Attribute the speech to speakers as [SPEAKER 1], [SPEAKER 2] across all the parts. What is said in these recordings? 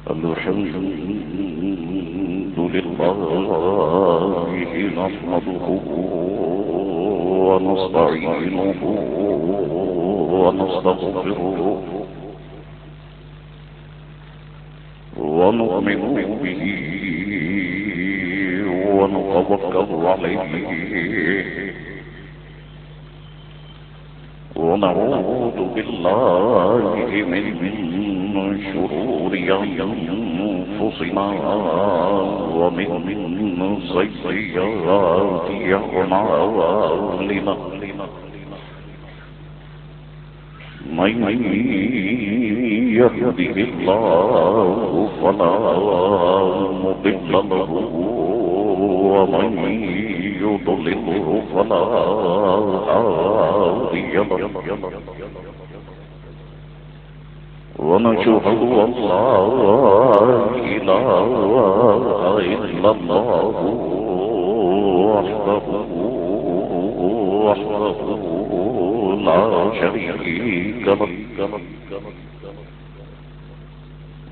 [SPEAKER 1] الحمد لله نحمده ونستعينه ونستغفره ونؤمن به ونتوكل عليه ونعوذ بالله من شرور أنفسنا ومن سيئات أعمالنا من يهده الله فلا مضل له ومن يضلله فلا هادي له ونشهد أن لا إله إلا الله وحده لا شريك له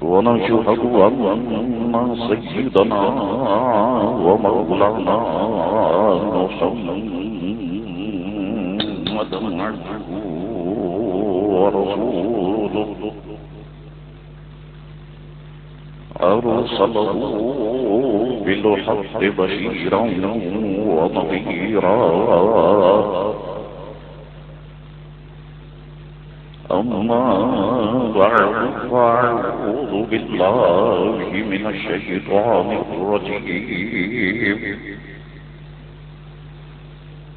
[SPEAKER 1] ونشهد أن سيدنا ومولانا محمدا عبده ورسوله أرسله بالحق بشيرا ونذيرا أما بعد فأعوذ بالله من الشيطان الرجيم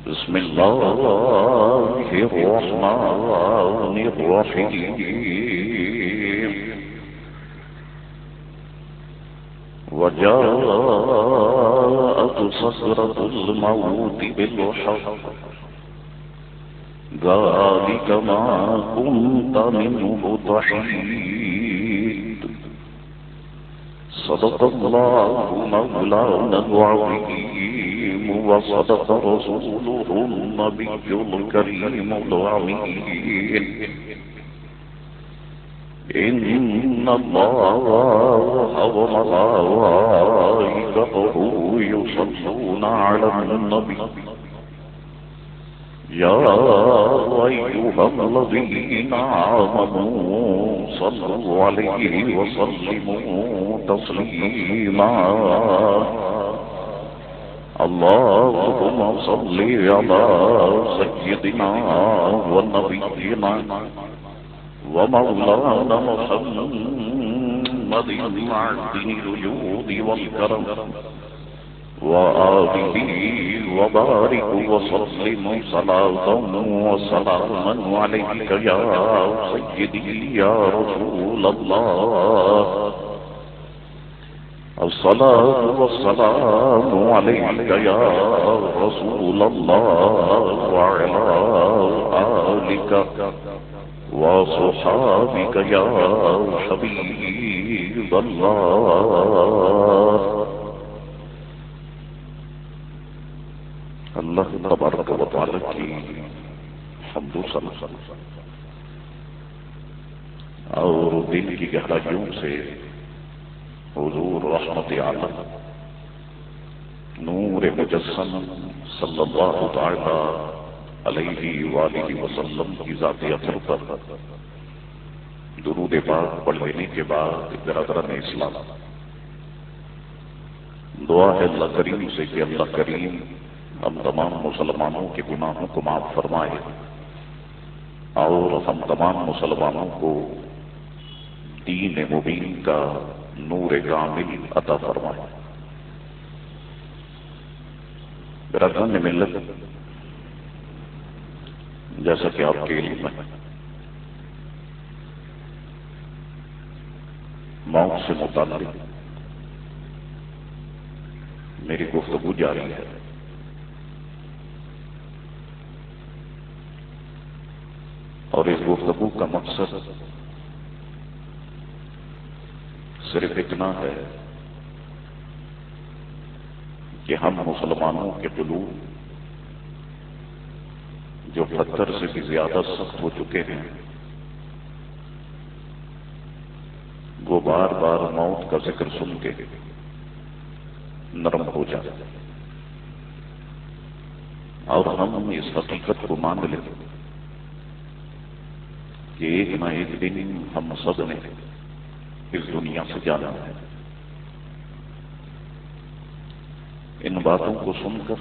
[SPEAKER 1] بسم الله الرحمن الرحيم وجاءت سكرة الموت بالحق ذلك ما كنت منه تحيد صدق الله مولانا العظيم وصدق رسوله النبي الكريم الأمين إن الله وملائكته يصلون على النبي يا أيها الذين آمنوا صلوا عليه وسلموا تسليما اللهم صل على سيدنا ونبينا ومولانا محمد عبد الجود والكرم وآله وبارك وسلم صلاة وسلاما عليك يا سيدي يا رسول الله الصلاة والسلام عليك يا رسول الله وعلى آلك وصحابك يا حبيب الله اللہ تبارک و تعالی کی حمد و ثنا اور دل کی گہرائیوں سے حضور رحمت عالم نور مجسم صلی اللہ تعالی علیہ وآلہ وسلم کی ذات اطہر پر درود پاک پڑھ لینے کے بعد برادران اسلام دعا ہے اللہ کریم سے کہ اللہ کریم ہم تمام مسلمانوں کے گناہوں کو معاف فرمائے اور ہم تمام مسلمانوں کو دین مبین کا نور کامل عطا فرمائے. برادران ملت، جیسا کہ آپ کے علم میں موت سے متعلق میری گفتگو جاری ہے. اور اس گفتگو کا مقصد صرف اتنا ہے کہ ہم مسلمانوں کے قلوب جو پتھر سے بھی زیادہ سخت ہو چکے ہیں وہ بار بار موت کا ذکر سن کے نرم ہو جائے اور ہم اس حقیقت کو مان لیں کہ ایک نہ ایک دن ہم سب نے اس دنیا سے جانا ہے۔ ان باتوں کو سن کر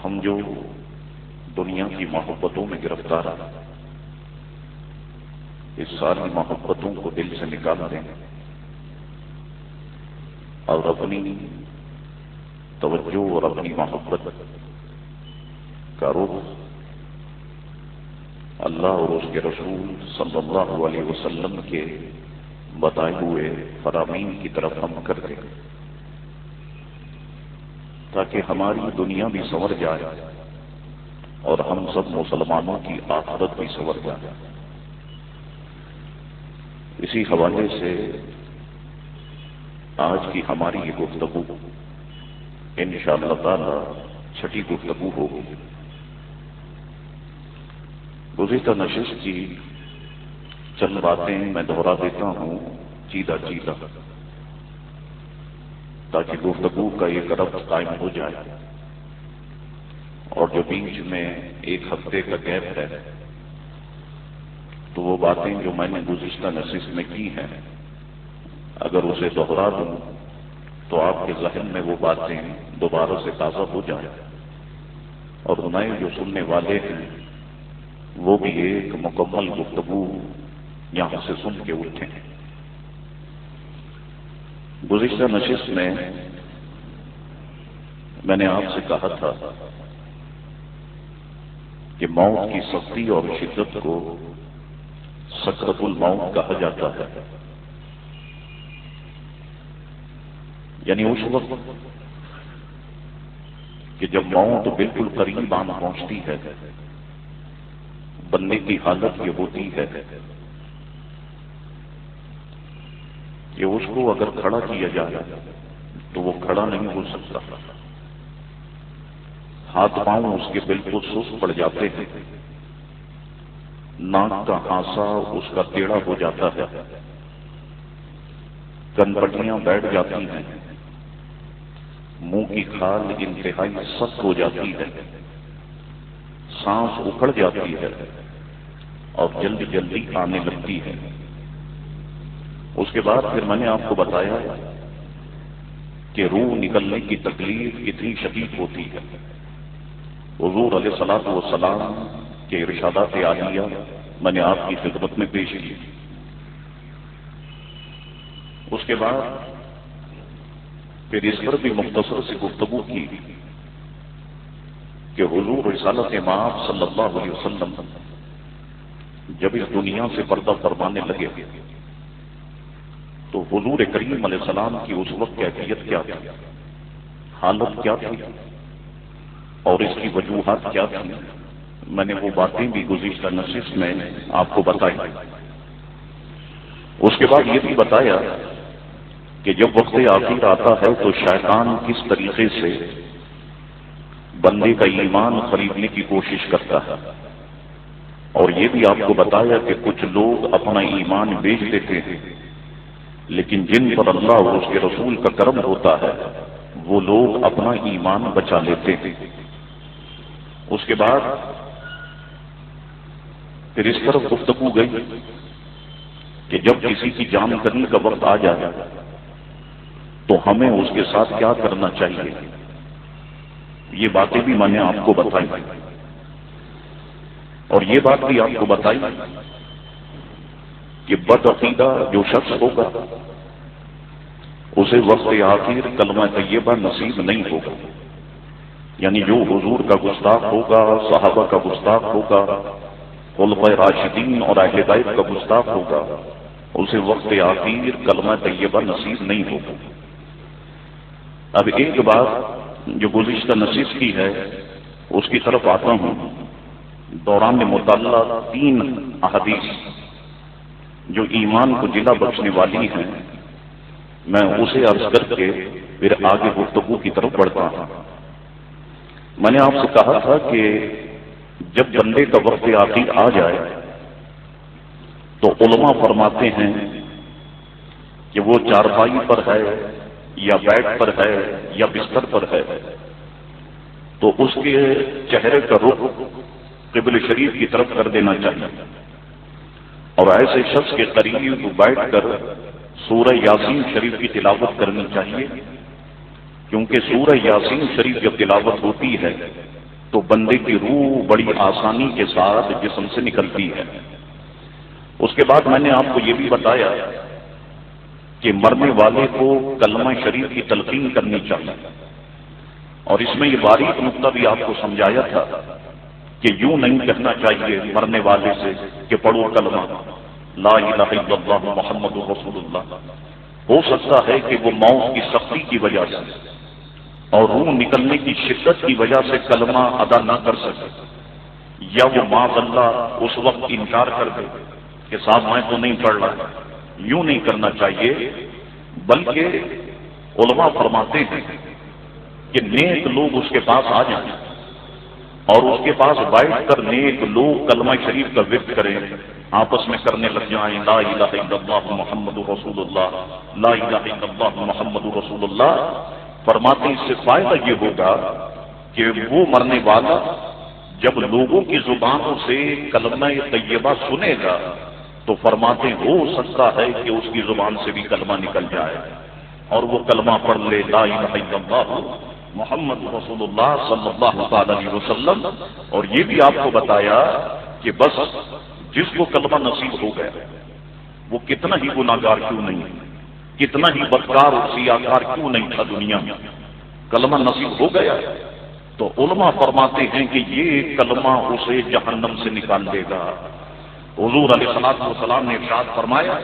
[SPEAKER 1] ہم جو دنیا کی محبتوں میں گرفتار ہیں، اس ساری محبتوں کو دل سے نکال دیں اور اپنی توجہ اور اپنی محبت کا رخ اللہ اور اس کے رسول صلی اللہ علیہ وسلم کے بتائے ہوئے فرامین کی طرف ہم کر دیں، تاکہ ہماری دنیا بھی سنور جائے اور ہم سب مسلمانوں کی آخرت بھی سنور جائے۔ اسی حوالے سے آج کی ہماری یہ گفتگو انشاءاللہ تعالی چھٹی گفتگو ہوگی۔ گزشتہ نشست کی چند باتیں میں دہرا دیتا ہوں چیدہ چیدہ، تاکہ گفتگو کا ایک ربط قائم ہو جائے، اور جو بیچ میں ایک ہفتے کا گیپ ہے تو وہ باتیں جو میں نے گزشتہ نشست میں کی ہیں اگر اسے دوہرا دوں تو آپ کے ذہن میں وہ باتیں دوبارہ سے تازہ ہو جائیں، اور نئے جو سننے والے ہیں وہ بھی ایک مکمل گفتگو یہاں سے سن کے اٹھیں۔ گزشتہ نشست میں نے آپ سے کہا تھا کہ موت کی سختی اور شدت کو سکرۃ الموت کہا جاتا ہے، یعنی اس وقت کہ جب موت بالکل قریب آن پہنچتی ہے، بندے کی حالت یہ ہوتی ہے کہ اس کو اگر کھڑا کیا جائے تو وہ کھڑا نہیں ہو سکتا، ہاتھ پاؤں اس کے بالکل سست پڑ جاتے ہیں، ناک کا ہانسا اس کا ٹیڑھا ہو جاتا ہے، کنپٹیاں بیٹھ جاتی ہیں، منہ کی کھال انتہائی سخت ہو جاتی ہے، سانس اکھڑ جاتی ہے اور جلدی جلدی آنے لگتی ہے۔ اس کے بعد پھر میں نے آپ کو بتایا کہ روح نکلنے کی تکلیف کتنی شدید ہوتی ہے۔ حضور علیہ الصلوۃ والسلام کے ارشادات عالیہ میں نے آپ کی خدمت میں پیش کی۔ اس کے بعد پھر اس پر بھی مختصر سے گفتگو کی کہ حضور رسالت مآب صلی اللہ علیہ وسلم جب اس دنیا سے پردہ فرمانے لگے تو حضور کریم علیہ السلام کی اس وقت کیفیت کیا تھی، حالت کیا تھی اور اس کی وجوہات کیا تھی، میں نے وہ باتیں بھی گزشتہ نشست میں آپ کو بتائی۔ اس کے بعد یہ بھی بتایا کہ جب وقت آخر آتا ہے تو شیطان کس طریقے سے بندے کا ایمان خریدنے کی کوشش کرتا ہے، اور یہ بھی آپ کو بتایا کہ کچھ لوگ اپنا ایمان بیچ دیتے ہیں، لیکن جن پر اللہ اور اس کے رسول کا کرم ہوتا ہے وہ لوگ اپنا ایمان بچا لیتے ہیں۔ اس کے بعد پھر اس طرف گفتگو گئی کہ جب کسی کی جان کرنے کا وقت آ جائے تو ہمیں اس کے ساتھ کیا کرنا چاہیے، یہ باتیں بھی میں نے آپ کو بتائی، اور یہ بات بھی آپ کو بتائی کہ بدعقیدہ جو شخص ہوگا اسے وقت آخر کلمہ طیبہ نصیب نہیں ہوگا، یعنی جو حضور کا گستاخ ہوگا، صحابہ کا گستاخ ہوگا، خلفائے راشدین اور اہل بیت کا گستاخ ہوگا، اسے وقت آخر کلمہ طیبہ نصیب نہیں ہوگا۔ اب ایک بات جو گزشتہ نشست کی ہے اس کی طرف آتا ہوں۔ دوران مطالعہ 3 احادیث جو ایمان کو جلا بخشنے والی ہیں میں اسے عرض کر کے پھر آگے گفتگو کی طرف بڑھتا ہوں۔ میں نے آپ سے کہا تھا کہ جب بندے کا وقت آخر آ جائے تو علماء فرماتے ہیں کہ وہ چارپائی پر ہے یا بیڈ پر ہے یا بستر پر ہے تو اس کے چہرے کا رخ قبل شریف کی طرف کر دینا چاہیے، اور ایسے شخص کے قریب بیٹھ کر سورہ یاسین شریف کی تلاوت کرنی چاہیے، کیونکہ سورہ یاسین شریف جب تلاوت ہوتی ہے تو بندے کی روح بڑی آسانی کے ساتھ جسم سے نکلتی ہے۔ اس کے بعد میں نے آپ کو یہ بھی بتایا کہ مرنے والے کو کلمہ شریف کی تلقین کرنی چاہیے، اور اس میں یہ باریک نقطہ بھی آپ کو سمجھایا تھا کہ یوں نہیں کہنا چاہیے مرنے والے سے کہ پڑھو کلمہ لا الہ الا اللہ محمد رسول اللہ۔ ہو سکتا ہے کہ وہ موت کی سختی کی وجہ سے اور روح نکلنے کی شدت کی وجہ سے کلمہ ادا نہ کر سکے، یا وہ معاذ اللہ اس وقت انکار کر دے کہ صاحب میں تو نہیں پڑھ رہا۔ یوں نہیں کرنا چاہیے، بلکہ علماء فرماتے ہیں کہ نیک لوگ اس کے پاس آ جائیں اور اس کے پاس بیٹھ کر نیک لوگ کلمہ شریف کا ورد کریں، آپس میں کرنے لگ جائیں لا الہ الا اللہ محمد رسول اللہ، لا الہ الا اللہ محمد رسول اللہ۔ فرماتے ہیں اس سے فائدہ یہ ہوگا کہ وہ مرنے والا جب لوگوں کی زبانوں سے کلمہ طیبہ سنے گا تو فرماتے ہیں ہو سکتا ہے کہ اس کی زبان سے بھی کلمہ نکل جائے اور وہ کلمہ پڑھ لے لا الہ الا اللہ محمد رسول اللہ صلی اللہ علیہ وسلم۔ اور یہ بھی آپ کو بتایا کہ بس جس کو کلمہ نصیب ہو گیا وہ کتنا ہی گناہگار کیوں نہیں، کتنا ہی بدکار اور سیاکار کیوں نہیں تھا، دنیا میں کلمہ نصیب ہو گیا تو علماء فرماتے ہیں کہ یہ کلمہ اسے جہنم سے نکال دے گا۔ حضور علیہ الصلوۃ والسلام نے ارشاد فرمایا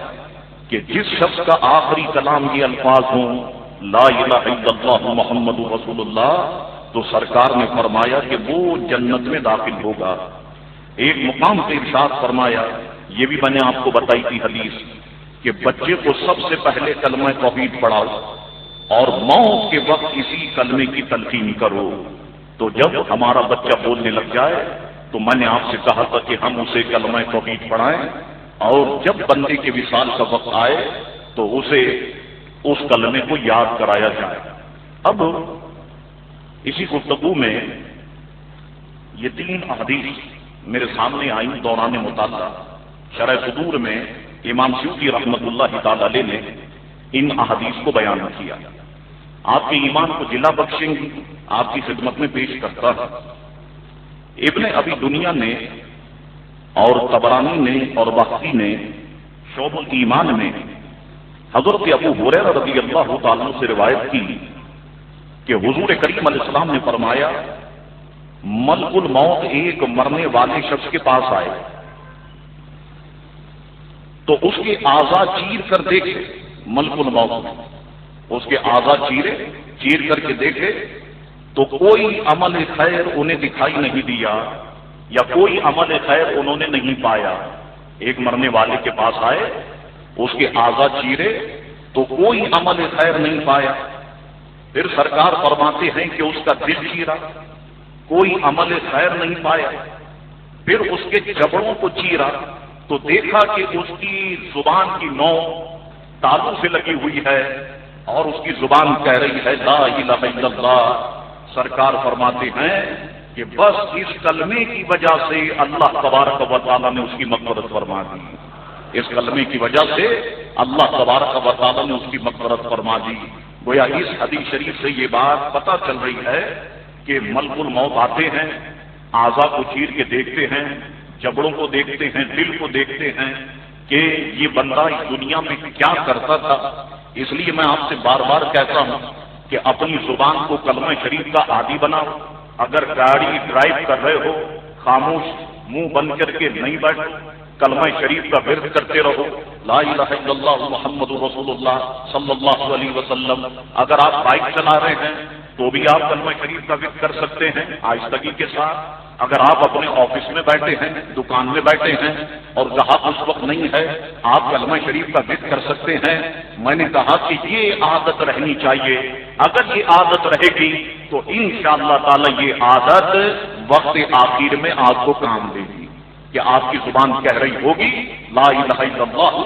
[SPEAKER 1] کہ جس شخص کا آخری کلام یہ الفاظ ہوں لا الہ الا اللہ محمد رسول اللہ، تو سرکار نے فرمایا کہ وہ جنت میں داخل ہوگا۔ ایک مقام سے ارشاد فرمایا، یہ بھی میں نے آپ کو بتائی تھی حدیث، کہ بچے کو سب سے پہلے کلمہ توحید پڑھاؤ اور موت کے وقت اسی کلمے کی تلقین کرو۔ تو جب ہمارا بچہ بولنے لگ جائے تو میں نے آپ سے کہا تھا کہ ہم اسے کلمہ توحید پڑھائیں، اور جب بندے کے وصال کا وقت آئے تو اسے اس کلمے کو یاد کرایا جائے۔ اب اسی گفتگو میں یہ 3 احادیث میرے سامنے آئی دوران مطالعہ۔ شرح صدور میں امام سیوطی رحمۃ اللہ تعالی علیہ نے ان احادیث کو بیان کیا، آپ کے ایمان کو جلا بخشیں گی، آپ کی خدمت میں پیش کرتا ہے۔ ابن ابی دنیا نے اور طبرانی نے اور بخاری نے شعب الایمان میں حضرت ابو ہریرہ رضی اللہ تعالیٰ عنہ سے روایت کی کہ حضور کریم علیہ السلام نے فرمایا ملک الموت ایک مرنے والے شخص کے پاس آئے تو اس کے اعضاء چیر کر دیکھے، ملک الموت میں اس کے اعضاء چیر کر کے دیکھے تو کوئی عمل خیر انہیں دکھائی نہیں دیا یا کوئی عمل خیر انہوں نے نہیں پایا۔ ایک مرنے والے کے پاس آئے، اس کے اعضاء چیرے تو کوئی عمل خیر نہیں پایا۔ پھر سرکار فرماتے ہیں کہ اس کا دل چیرا، کوئی عمل خیر نہیں پایا۔ پھر اس کے جبڑوں کو چیرا تو دیکھا کہ اس کی زبان کی نوک تالو سے لگی ہوئی ہے اور اس کی زبان کہہ رہی ہے لا الہ الا اللہ۔ سرکار فرماتے ہیں کہ بس اس کلمے کی وجہ سے اللہ تبارک و تعالیٰ نے اس کی مغفرت فرما دی، اس کلمے کی وجہ سے اللہ تبارک و تعالیٰ نے اس کی مغفرت فرما دی۔ گویا اس حدیث شریف سے یہ بات پتہ چل رہی ہے کہ ملک الموت آتے ہیں، اعضاء کو چیر کے دیکھتے ہیں، جبڑوں کو دیکھتے ہیں، دل کو دیکھتے ہیں کہ یہ بندہ اس دنیا میں کیا کرتا تھا۔ اس لیے میں آپ سے بار بار کہتا ہوں کہ اپنی زبان کو کلمہ شریف کا عادی بناؤ۔ اگر گاڑی ڈرائیو کر رہے ہو خاموش منہ بند کر کے نہیں بیٹھو، کلمہ شریف کا ورد کرتے رہو لا الہ الا اللہ محمد رسول اللہ صلی اللہ علیہ وسلم۔ اگر آپ بائک چلا رہے ہیں تو بھی آپ کلمہ شریف کا ورد کر سکتے ہیں آہستگی کے ساتھ۔ اگر آپ اپنے آفس میں بیٹھے ہیں، دکان میں بیٹھے ہیں اور گاہک اس وقت نہیں ہے، آپ کلمہ شریف کا ورد کر سکتے ہیں۔ میں نے کہا کہ یہ عادت رہنی چاہیے، اگر یہ عادت رہے گی تو انشاءاللہ تعالی یہ عادت وقت آخر میں آپ کو کام دے گی۔ کہ آپ کی زبان کہہ رہی ہوگی لا الہ الا اللہ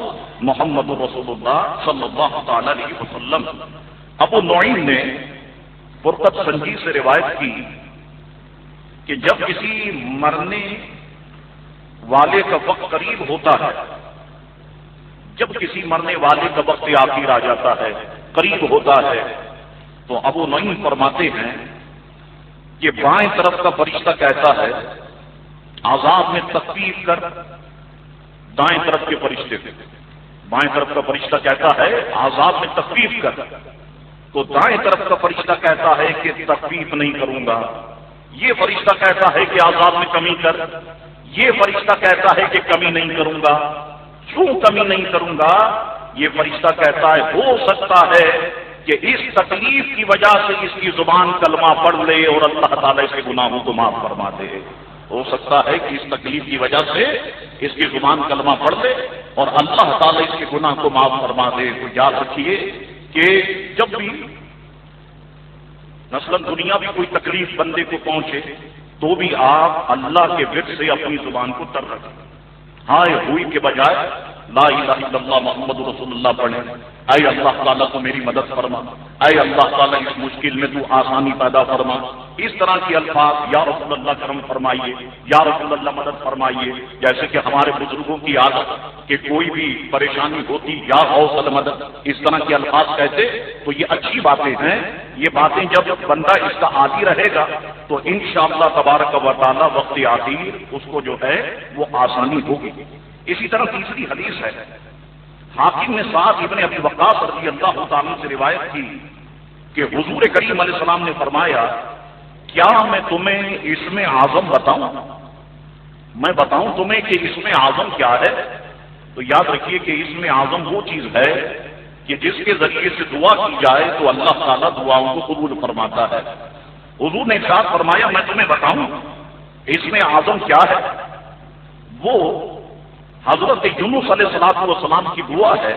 [SPEAKER 1] محمد رسول اللہ صلی اللہ تعالی علیہ وسلم۔ ابو نعیم نے فرقت سنجی سے روایت کی کہ جب کسی مرنے والے کا وقت قریب ہوتا ہے، جب کسی مرنے والے کا وقت آخر آ جاتا ہے، قریب ہوتا ہے، تو ابو نعیم فرماتے ہیں کہ بائیں طرف کا فرشتہ کہتا ہے عذاب میں تخفیف کر، دائیں طرف کے فرشتے سے بائیں طرف کا فرشتہ کہتا ہے عذاب میں تخفیف کر، تو دائیں طرف کا فرشتہ کہتا ہے کہ تخفیف نہیں کروں گا۔ یہ فرشتہ کہتا ہے کہ عذاب میں کمی کر، یہ فرشتہ کہتا ہے کہ کمی نہیں کروں گا۔ کیوں کمی نہیں کروں گا؟ یہ فرشتہ کہتا ہے ہو سکتا ہے کہ اس تکلیف کی وجہ سے اس کی زبان کلمہ پڑھ لے اور اللہ تعالیٰ اس کے گناہوں کو معاف فرما دے۔ ہو سکتا ہے کہ اس تکلیف کی وجہ سے اس کی زبان کلمہ پڑھ لے اور اللہ تعالیٰ اس کے گناہ کو معاف فرما دے۔ تو یاد رکھیے کہ جب بھی مثلاً دنیا بھی کوئی تکلیف بندے کو پہنچے تو بھی آپ اللہ کے ورد سے اپنی زبان کو تر رکھیں، ہائے ہوئی کے بجائے لا الہ الا اللہ محمد رسول اللہ پڑھیں۔ اے اللہ تعالیٰ تو میری مدد فرما، اے اللہ تعالیٰ اس مشکل میں تو آسانی پیدا فرما، اس طرح کے الفاظ یا رسول اللہ کرم فرمائیے، یا رسول اللہ مدد فرمائیے۔ جیسے کہ ہمارے بزرگوں کی عادت کہ کوئی بھی پریشانی ہوتی یا غوث المدد، اس طرح کے الفاظ کہتے، تو یہ اچھی باتیں ہیں۔ یہ باتیں جب بندہ اس کا عادی رہے گا تو انشاءاللہ تبارک و تعالیٰ وقت آخر اس کو جو ہے وہ آسانی ہوگی۔ اسی طرح تیسری حدیث ہے، حاکم نے سعد ابن ابی وقاص رضی اللہ تعالیٰ سے روایت کی کہ حضور کریم علیہ السلام نے فرمایا کیا میں تمہیں اسم اعظم بتاؤں؟ میں بتاؤں تمہیں کہ اسم اعظم کیا ہے؟ تو یاد رکھیے کہ اسم اعظم وہ چیز ہے کہ جس کے ذریعے سے دعا کی جائے تو اللہ تعالیٰ دعاؤں کو قبول فرماتا ہے۔ حضور نے ارشاد فرمایا میں تمہیں بتاؤں اسم اعظم کیا ہے؟ وہ حضرت یونس علیہ السلام کی دعا ہے،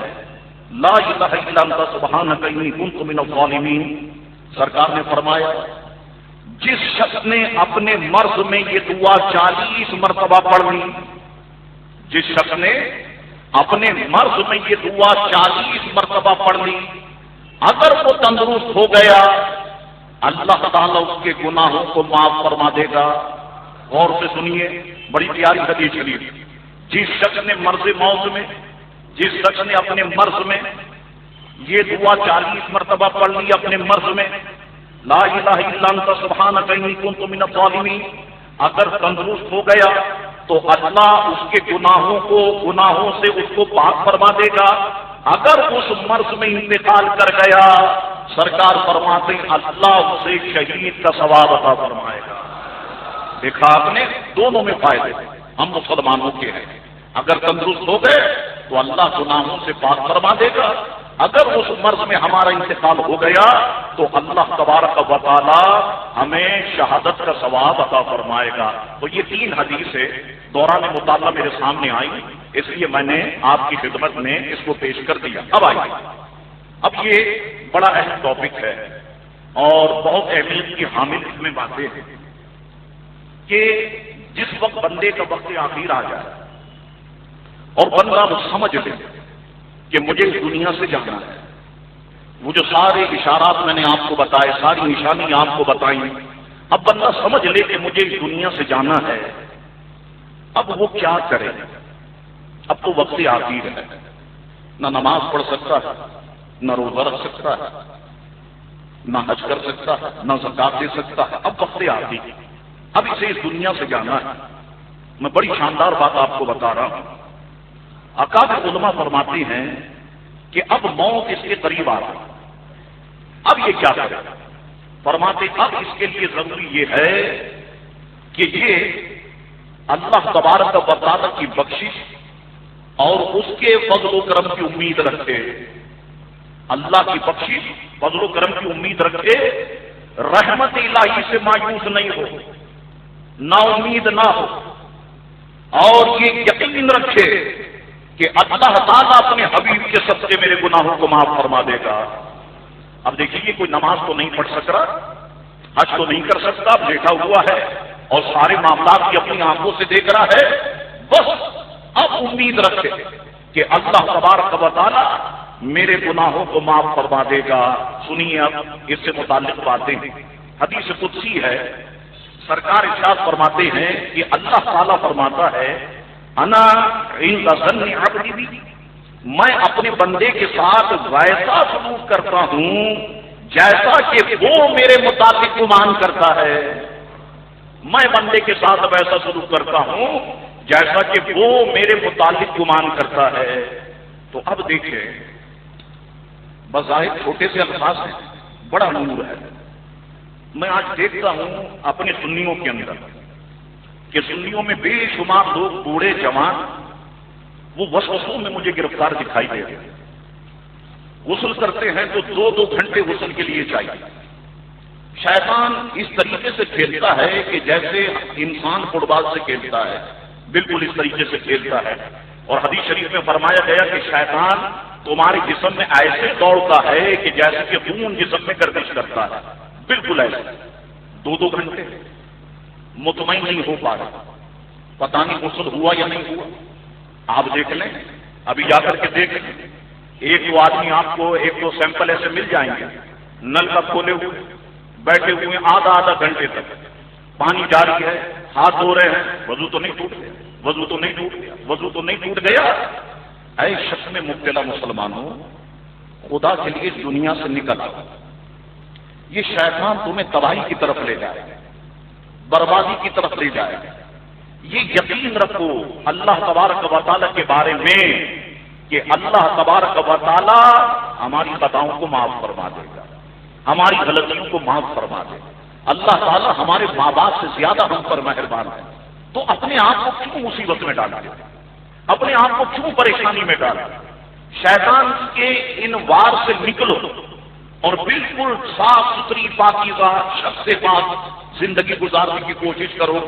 [SPEAKER 1] لا الہ الا انت سبحانک انی کنت من الظالمین۔ سرکار نے فرمایا جس شخص نے اپنے مرض میں یہ دعا 40 مرتبہ پڑھ لی، جس شخص نے اپنے مرض میں یہ دعا 40 مرتبہ پڑھ لی، اگر وہ تندرست ہو گیا اللہ تعالیٰ اس کے گناہوں کو معاف فرما دے گا۔ غور سے سنیے، بڑی پیاری حدیث شریف۔ جس شخص نے مرض موت میں، جس شخص نے اپنے مرض میں یہ دعا 40 مرتبہ پڑھ لی اپنے مرض میں، لا الہ الا انت سبحانک انی کنت من الظالمین، اگر تندرست ہو گیا تو اللہ اس کے گناہوں سے اس کو پاک فرما دے گا۔ اگر اس مرض میں انتقال کر گیا سرکار فرماتے ہیں اللہ اسے شہید کا ثواب عطا فرمائے گا۔ دیکھا آپ نے، دونوں میں فائدے ہم مسلمانوں کے ہیں۔ اگر تندرست ہو گئے تو اللہ گناہوں سے پاک فرما دے گا، اگر اس مرض میں ہمارا انتقال ہو گیا تو اللہ تبارک و تعالی ہمیں شہادت کا ثواب عطا فرمائے گا۔ تو یہ 3 حدیثیں دوران مطالعہ میرے سامنے آئی، اس لیے میں نے آپ کی خدمت میں اس کو پیش کر دیا۔ اب آئیے، اب یہ بڑا اہم ٹاپک ہے اور بہت اہمیت کی حامل اس میں باتیں ہیں کہ جس وقت بندے کا وقت آخر آ جائے اور بندہ وہ سمجھ لے کہ مجھے اس دنیا سے جانا ہے، وہ جو سارے اشارات میں نے آپ کو بتائے، ساری نشانی آپ کو بتائیں، اب بندہ سمجھ لے کہ مجھے اس دنیا سے جانا ہے، اب وہ کیا کرے؟ اب تو وقت آخر ہے، نہ نماز پڑھ سکتا ہے، نہ روزہ رکھ سکتا ہے، نہ حج کر سکتا ہے، نہ زکات دے سکتا ہے، اب وقت آخر ہے، اب اسے اس دنیا سے جانا ہے۔ میں بڑی شاندار بات آپ کو بتا رہا ہوں، اکابر علماء فرماتے ہیں کہ اب موت اس کے قریب آ رہا، اب یہ کیا کرے؟ فرماتے اب اس کے لیے ضروری یہ ہے کہ یہ اللہ تبارک و تعالی کی بخشش اور اس کے فضل و کرم کی امید رکھے، اللہ کی بخشش فضل و کرم کی امید رکھے، رحمت الہی سے مایوس نہیں ہو، نا امید نہ ہو، اور یہ یقین رکھے کہ اللہ تعالیٰ اپنے حبیب کے صدقے میرے گناہوں کو معاف فرما دے گا۔ اب دیکھیے کوئی نماز تو نہیں پڑھ سک رہا، حج تو نہیں کر سکتا، بیٹھا ہوا ہے اور سارے معاملات کی اپنی آنکھوں سے دیکھ رہا ہے، بس اب امید رکھے کہ اللہ تبارک و تعالی میرے گناہوں کو معاف فرما دے گا۔ سنیے اب اس سے متعلق باتیں، حدیث قدسی ہے، سرکار ارشاد فرماتے ہیں کہ اللہ تعالیٰ فرماتا ہے انا عند ظن عبدی بی، میں اپنے بندے کے ساتھ ویسا سلوک کرتا ہوں جیسا کہ وہ میرے متعلق گمان کرتا ہے۔ میں بندے کے ساتھ ویسا سلوک کرتا ہوں جیسا کہ وہ میرے متعلق گمان کرتا ہے۔ تو اب دیکھیں، بظاہر چھوٹے سے الفاظ ہیں، بڑا نور ہے۔ میں آج دیکھتا ہوں اپنے سنیوں کے اندر کہ سنیوں میں بے شمار لوگ بوڑھے جوان وہ وسوسوں میں مجھے گرفتار دکھائی دے رہے ہیں۔ غسل کرتے ہیں تو 2-2 گھنٹے غسل کے لیے چاہیے۔ شیطان اس طریقے سے کھیلتا ہے کہ جیسے انسان فٹ بال سے کھیلتا ہے، بالکل اس طریقے سے کھیلتا ہے۔ اور حدیث شریف میں فرمایا گیا کہ شیطان تمہارے جسم میں ایسے دوڑتا ہے کہ جیسے کہ خون جسم میں گردش کرتا ہے، بالکل ایسے 2-2 گھنٹے مطمئن نہیں ہو پا رہا، پتہ نہیں غسل ہوا یا نہیں ہوا۔ آپ دیکھ لیں، ابھی جا کر کے دیکھ لیں، ایک دو آدمی آپ کو 1-2 سیمپل ایسے مل جائیں گے، نل کا کھولے ہوئے بیٹھے ہوئے آدھا گھنٹے تک، پانی جاری ہے، ہاتھ دھو رہے ہیں، وضو تو نہیں ٹوٹ گیا، وضو تو نہیں ٹوٹ گیا، وضو تو نہیں ٹوٹ گیا۔ اے شخص میں مبتلا مسلمانوں، خدا کے لیے دنیا سے نکل آؤ، یہ شیطان تمہیں تباہی کی طرف لے جائے، بربادی کی طرف لے جائے۔ یہ یقین رکھو اللہ تبارک و تعالیٰ کے بارے میں کہ اللہ تبارک و تعالیٰ ہماری خطاؤں کو معاف فرما دے گا، ہماری غلطیوں کو معاف فرما دے گا۔ اللہ تعالیٰ ہمارے ماں باپ سے زیادہ ہم پر مہربان ہے، تو اپنے آپ کو کیوں مصیبت میں ڈالا، اپنے آپ کو کیوں پریشانی میں ڈالا؟ شیطان کے ان وار سے نکلو اور بالکل صاف ستھری پاکیزہ شخص سے پاک زندگی گزارنے کی کوشش کرو،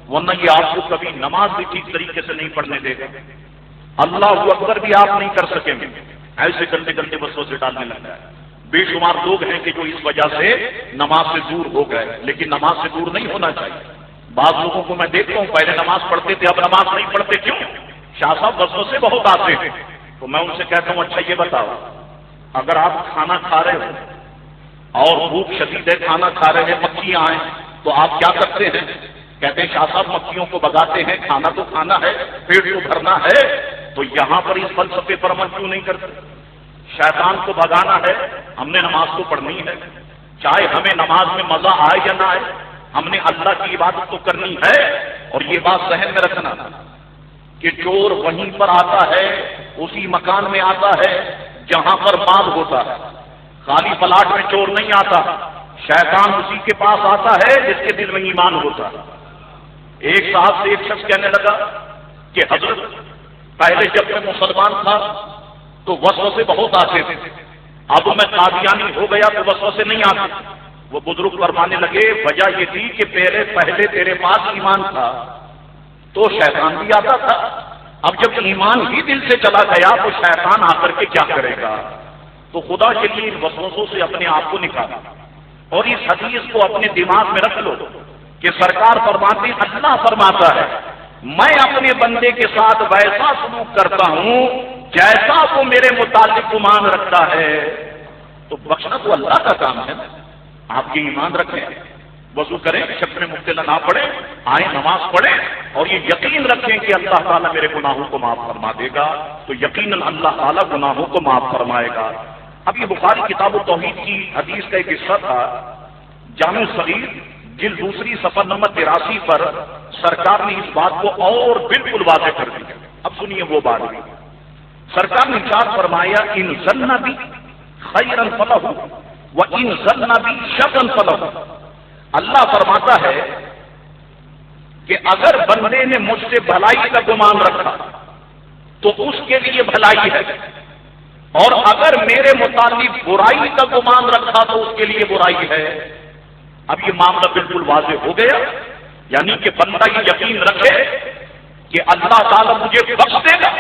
[SPEAKER 1] ورنہ یہ آپ کو کبھی نماز بھی ٹھیک طریقے سے نہیں پڑھنے دے گا، اللہ اکبر بھی آپ نہیں کر سکیں گے، ایسے گندے وسوسے ڈالنے لگ جائے۔ بے شمار لوگ ہیں کہ جو اس وجہ سے نماز سے دور ہو گئے، لیکن نماز سے دور نہیں ہونا چاہیے۔ بعض لوگوں کو میں دیکھتا ہوں پہلے نماز پڑھتے تھے، اب نماز نہیں پڑھتے، کیوں؟ شاہ صاحب وسوسے بہت آتے ہیں۔ تو میں ان سے کہتا ہوں اچھا یہ بتاؤ، اگر آپ کھانا کھا رہے ہو اور بھوک شدید ہے، کھانا کھا رہے ہیں، مکھیاں آئیں تو آپ کیا کرتے ہیں؟ کہتے ہیں شاہ صاحب مکھیوں کو بھگاتے ہیں، کھانا تو کھانا ہے، پیٹ تو بھرنا ہے۔ تو یہاں پر اس فلسفے پر عمل کیوں نہیں کرتے؟ شیطان کو بھگانا ہے، ہم نے نماز تو پڑھنی ہے، چاہے ہمیں نماز میں مزہ آئے یا نہ آئے، ہم نے اللہ کی عبادت تو کرنی ہے۔ اور یہ بات ذہن میں رکھنا کہ چور وہیں پر آتا ہے، اسی مکان میں آتا ہے جہاں پر مال ہوتا ہے، خالی پلاٹ میں چور نہیں آتا، شیطان اسی کے پاس آتا ہے جس کے دل میں ایمان ہوتا ہے۔ ایک صاحب سے ایک شخص کہنے لگا کہ حضرت پہلے جب میں مسلمان تھا تو وسوسے بہت آتے تھے، اب میں قادیانی ہو گیا تو وسوسے نہیں آتے۔ وہ بزرگ فرمانے لگے وجہ یہ تھی کہ پہلے تیرے پاس ایمان تھا تو شیطان بھی آتا تھا، اب جب ایمان ہی دل سے چلا گیا تو شیطان آ کر کے کیا کرے گا؟ تو خدا کے لیے ان وسوسوں سے اپنے آپ کو نکالا اور اس حدیث کو اپنے دماغ میں رکھ لو کہ سرکار فرماتی، اللہ فرماتا ہے میں اپنے بندے کے ساتھ ویسا سلوک کرتا ہوں جیسا وہ میرے متعلق گمان رکھتا ہے۔ تو بخشنا تو اللہ کا کام ہے، آپ کی ایمان رکھیں، وضو کریں، شک میں مبتلا نہ پڑے، آئیں نماز پڑھیں اور یہ یقین رکھیں کہ اللہ تعالیٰ میرے گناہوں کو معاف فرما دے گا، تو یقیناً اللہ تعالیٰ گناہوں کو معاف فرمائے گا۔ اب یہ بخاری کتاب التوحید کی حدیث کا ایک حصہ تھا، جامع صغیر جلد 2 صفحہ نمبر 83 پر سرکار نے اس بات کو اور بالکل واضح کر دیا۔ اب سنیے وہ بات بھی، سرکار نے ارشاد فرمایا ان ظن بی خیرا فلہ وان ظن بی شرا فلہ۔ اللہ فرماتا ہے کہ اگر بندے نے مجھ سے بھلائی کا گمان رکھا تو اس کے لیے بھلائی ہے، اور اگر میرے متعلق برائی کا گمان رکھا تو اس کے لیے برائی ہے۔ اب یہ معاملہ بالکل واضح ہو گیا، یعنی کہ بندہ یہ یقین رکھے کہ اللہ تعالیٰ مجھے بخش دے گا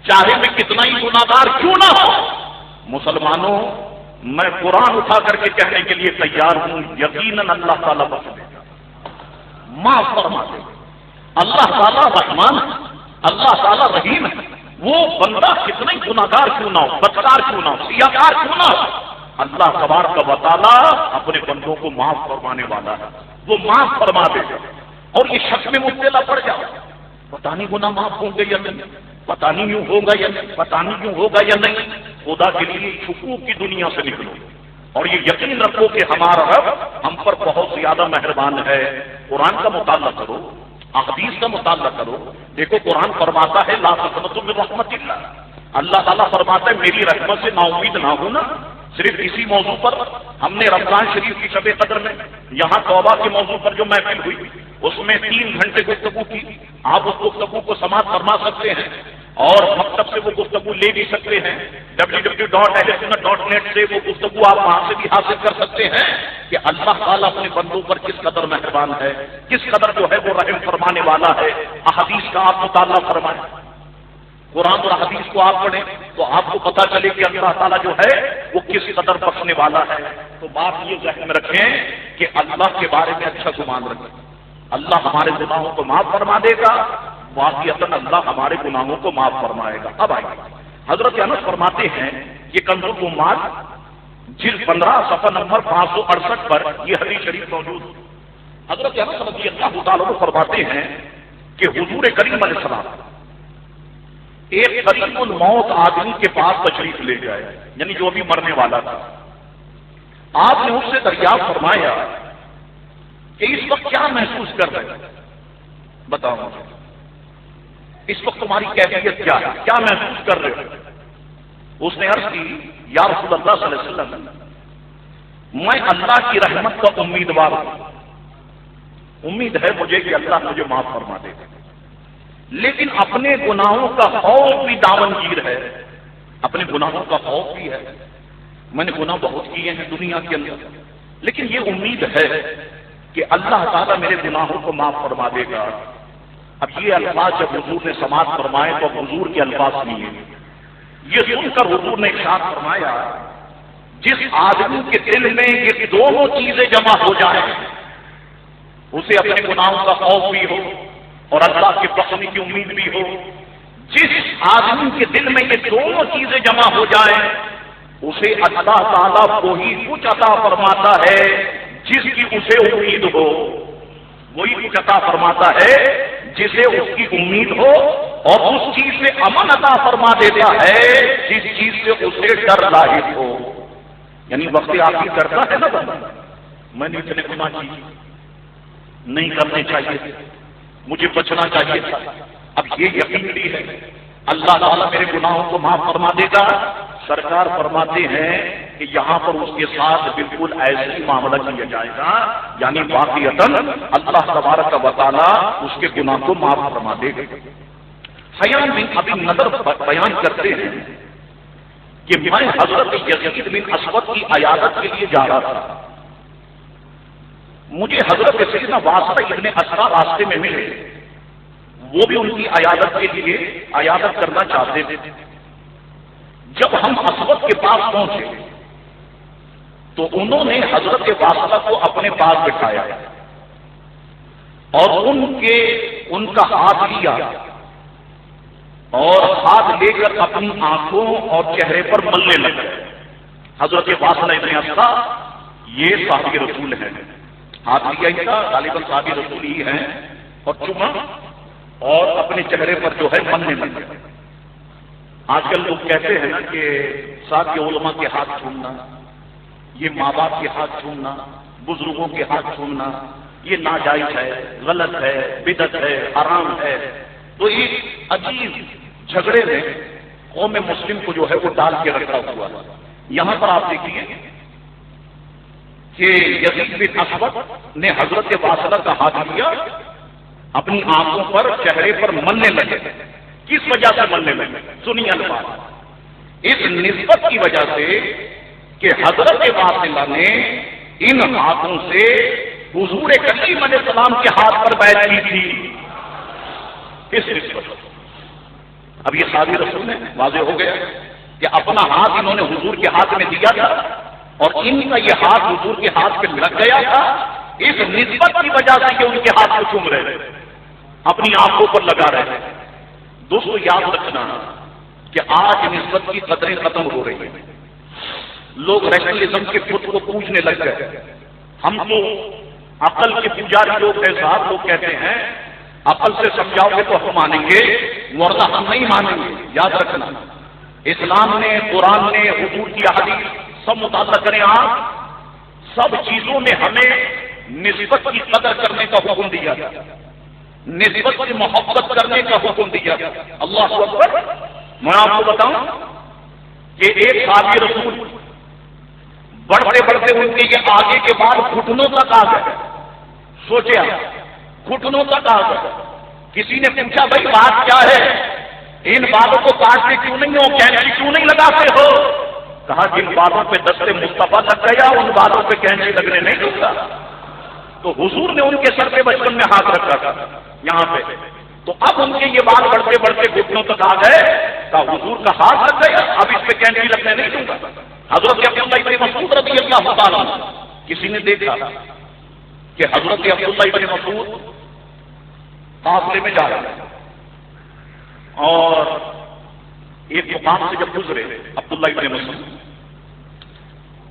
[SPEAKER 1] چاہے میں کتنا ہی گناہگار کیوں نہ ہو۔ مسلمانوں، میں قرآن اٹھا کر کے کہنے کے لیے تیار ہوں، یقیناً اللہ تعالیٰ بخش دے گا، معاف فرما دے گا۔ اللہ تعالیٰ رحمان ہے، اللہ تعالیٰ رحیم ہے، وہ بندہ کتنا ہی گناہگار کیوں نہ ہو، بدکار کیوں نہ ہو، سیاہکار کیوں نہ ہو، اللہ تبارک و تعالیٰ اپنے بندوں کو معاف فرمانے والا ہے، وہ معاف فرما دے گا۔ اور یہ شک میں مبتلا پڑ جاؤ، پتہ نہیں گناہ معاف ہوں گے یا نہیں، پتہ نہیں یوں ہوگا یا نہیں، پتہ نہیں کیوں ہوگا یا نہیں، خدا کے لیے حقوق کی دنیا سے نکلو اور یہ یقین رکھو کہ ہمارا رب ہم پر بہت زیادہ مہربان ہے۔ قرآن کا مطالعہ کرو، احادیث کا مطالعہ کرو، دیکھو قرآن فرماتا ہے لا تقنطوا من رحمت اللہ، اللہ تعالیٰ فرماتا ہے میری رحمت سے نا امید نہ ہونا۔ صرف اسی موضوع پر ہم نے رمضان شریف کی شب قدر میں یہاں توبہ کے موضوع پر جو محفل ہوئی اس میں 3 گھنٹے گفتگو کی، آپ اس گفتگو کو سماعت فرما سکتے ہیں اور مکتب سے وہ گفتگو لے بھی سکتے ہیں، www.ahlsunnah.net سے وہ گفتگو آپ وہاں سے بھی حاصل کر سکتے ہیں کہ اللہ تعالیٰ اپنے بندوں پر کس قدر مہربان ہے، کس قدر جو ہے وہ رحم فرمانے والا ہے۔ احادیث کا آپ مطالعہ فرمائیں، قرآن اور حدیث کو آپ پڑھیں تو آپ کو پتا چلے کہ اللہ تعالیٰ جو ہے وہ کس قدر بخشنے والا ہے۔ تو بات یہ ذہن میں رکھیں کہ اللہ کے بارے میں اچھا گمان رکھیں، اللہ ہمارے گناہوں کو معاف فرما دے گا، واقعتاً اللہ ہمارے گناہوں کو معاف فرمائے گا۔ اب آئیے حضرت انس فرماتے ہیں یہ کنز الامہات جلد 15 صفحہ نمبر 568 پر یہ حدیث شریف موجود ہے۔ حضرت انس رضی اللہ تعالیٰ عنہ فرماتے ہیں کہ حضور کریم علیہ السلام ایک قریب الموت آدمی کے پاس تشریف لے گئے، یعنی جو ابھی مرنے والا تھا۔ آپ نے اس سے دریافت فرمایا کہ اس وقت کیا محسوس کر رہے ہیں، بتاؤ مجھے اس وقت تمہاری کیفیت کیا ہے، کیا محسوس کر رہے ہو؟ اس نے عرض کی یا رسول اللہ صلی اللہ علیہ وسلم میں اللہ کی رحمت کا امیدوار ہوں، امید ہے مجھے کہ اللہ مجھے معاف فرما دے گا، لیکن اپنے گناہوں کا خوف بھی دامنگیر ہے، اپنے گناہوں کا خوف بھی ہے، میں نے گناہ بہت کیے ہیں دنیا کے اندر، لیکن یہ امید ہے کہ اللہ تعالیٰ میرے گناہوں کو معاف فرما دے گا۔ اب یہ الفاظ جب حضور نے سماعت فرمائے تو حضور کے الفاظ نہیں ہیں، یہ سن کر حضور نے ارشاد فرمایا جس آدمی کے دل میں یہ دونوں چیزیں جمع ہو جائیں، اسے اپنے گناہوں کا خوف بھی ہو اور اللہ کے بخشنے کی امید بھی ہو، جس آدمی کے دل میں یہ دونوں چیزیں جمع ہو جائیں اسے اللہ تعالیٰ وہی کچھ عطا فرماتا ہے جس کی اسے امید ہو، وہی کچھ عطا فرماتا ہے جسے اس کی امید ہو، اور اس چیز سے امن عطا فرما دیتا ہے جس چیز سے اسے ڈر لاحق ہو۔ یعنی وقت آخر کرتا ہے نا بندہ میں نے اتنے گناہ کیے نہیں کرنے چاہیے، مجھے بچنا چاہیے تھا، اب یہ یقین بھی ہے اللہ تعالیٰ میرے گناہوں کو معاف فرما دے گا۔ سرکار فرماتے ہیں کہ یہاں پر اس کے ساتھ بالکل ایسے ہی معاملہ کیا جائے گا، یعنی واقعتاً اللہ تبارک و تعالیٰ اس کے گناہ کو معاف فرما دے گا۔ حیان بن ابی نضر بیان کرتے ہیں کہ میں حضرت یزید بن اسود کی عیادت کے لیے جا رہا تھا، مجھے حضرت سیدنا واسطہ ابن اسرا راستے میں ملے، وہ بھی ان کی عیادت کے لیے عیادت کرنا چاہتے تھے۔ جب ہم اسود کے پاس پہنچے تو انہوں نے حضرت واسطہ کو اپنے پاس بٹھایا اور ان کا ہاتھ لیا اور ہاتھ لے کر اپنی آنکھوں اور چہرے پر ملنے لگے۔ حضرت واسطہ ابن اسرا یہ صحابی رسول ہیں، ہاتھ لیا ہی تھا، غالباً صحابی رسول ہی ہیں، اور چوما اور اپنے چہرے پر جو ہے ملنے لگے۔ آج کل لوگ کہتے ہیں نا کہ ساتھ علماء کے ہاتھ چھوڑنا، یہ ماں باپ کے ہاتھ چھوڑنا، بزرگوں کے ہاتھ چھوڑنا یہ ناجائز ہے، غلط ہے، بدعت ہے، حرام ہے۔ تو ایک عجیب جھگڑے میں قوم مسلم کو جو ہے وہ ڈال کے رکھا ہوا۔ یہاں پر آپ دیکھیے کہ یزید بن اسود نے حضرت واسطہ کا ہاتھ لیا، اپنی آنکھوں پر چہرے پر ملنے لگے۔ کس وجہ سے ملنے لگے؟ سنیے الفاظ، اس نسبت کی وجہ سے کہ حضرت واسطہ نے ان ہاتھوں سے حضور کریم علیہ السلام کے ہاتھ پر بیعت کی تھی، اس نسبت۔ اب یہ صحابی رسول ہے، واضح ہو گیا کہ اپنا ہاتھ انہوں نے حضور کے ہاتھ میں دیا تھا اور ان کا یہ ہاتھ حضور کے ہاتھ پہ لگ گیا تھا، اس نسبت کی وجہ سے کہ ان کے ہاتھ کو چوم رہے تھے، اپنی آنکھوں پر لگا رہے تھے۔ دوستو یاد رکھنا کہ آج نسبت کی قدریں ختم ہو رہی ہیں. لوگ ریشنلزم کے خود کو پوجنے لگ گئے. ہم تو عقل کے پجاری لوگ ہیں صاحب. لوگ کہتے ہیں عقل سے سمجھاؤ گے تو ہم مانیں گے ورنہ ہم نہیں مانیں گے. یاد رکھنا اسلام نے، قرآن نے، حضور کی احادیث سب مطالعہ کریں آپ، سب چیزوں میں ہمیں نسبت کی قدر کرنے کا حکم دیا گیا، نسبت کی محبت کرنے کا حکم دیا گیا. اللہ اکبر. میں آپ کو بتاؤں کہ ایک صحابی رسول بڑھتے بڑھتے ان کے یہ آگے کے بعد گھٹنوں تک آ گئے. سوچے آپ، گھٹنوں تک آ گئے. کسی نے پوچھا بھائی بات کیا ہے؟ ان بالوں کو کاٹتے کیوں نہیں ہو، کینچی کیوں نہیں لگاتے ہو؟ کہا جن بالوں پہ دست مصطفیٰ لگ گیا ان بالوں پہ کینچی لگنے نہیں دوں گا. تو حضور نے ان کے سر پہ بچپن میں ہاتھ رکھا تھا یہاں پہ. تو اب ان کے یہ بال بڑھتے بڑھتے گھٹنوں تک آ گئے. کہا حضور کا ہاتھ لگ گیا، اب اس پہ کینچی لگنے نہیں دوں گا. حضرت عبداللہ ابن مسعود رضی اللہ تعالیٰ عنہ، کسی نے دیکھا کہ حضرت عبداللہ ابن مسعود قافلے میں جا رہے ہیں اور ایک مقام سے جب گزرے عبداللہ ابن مسعود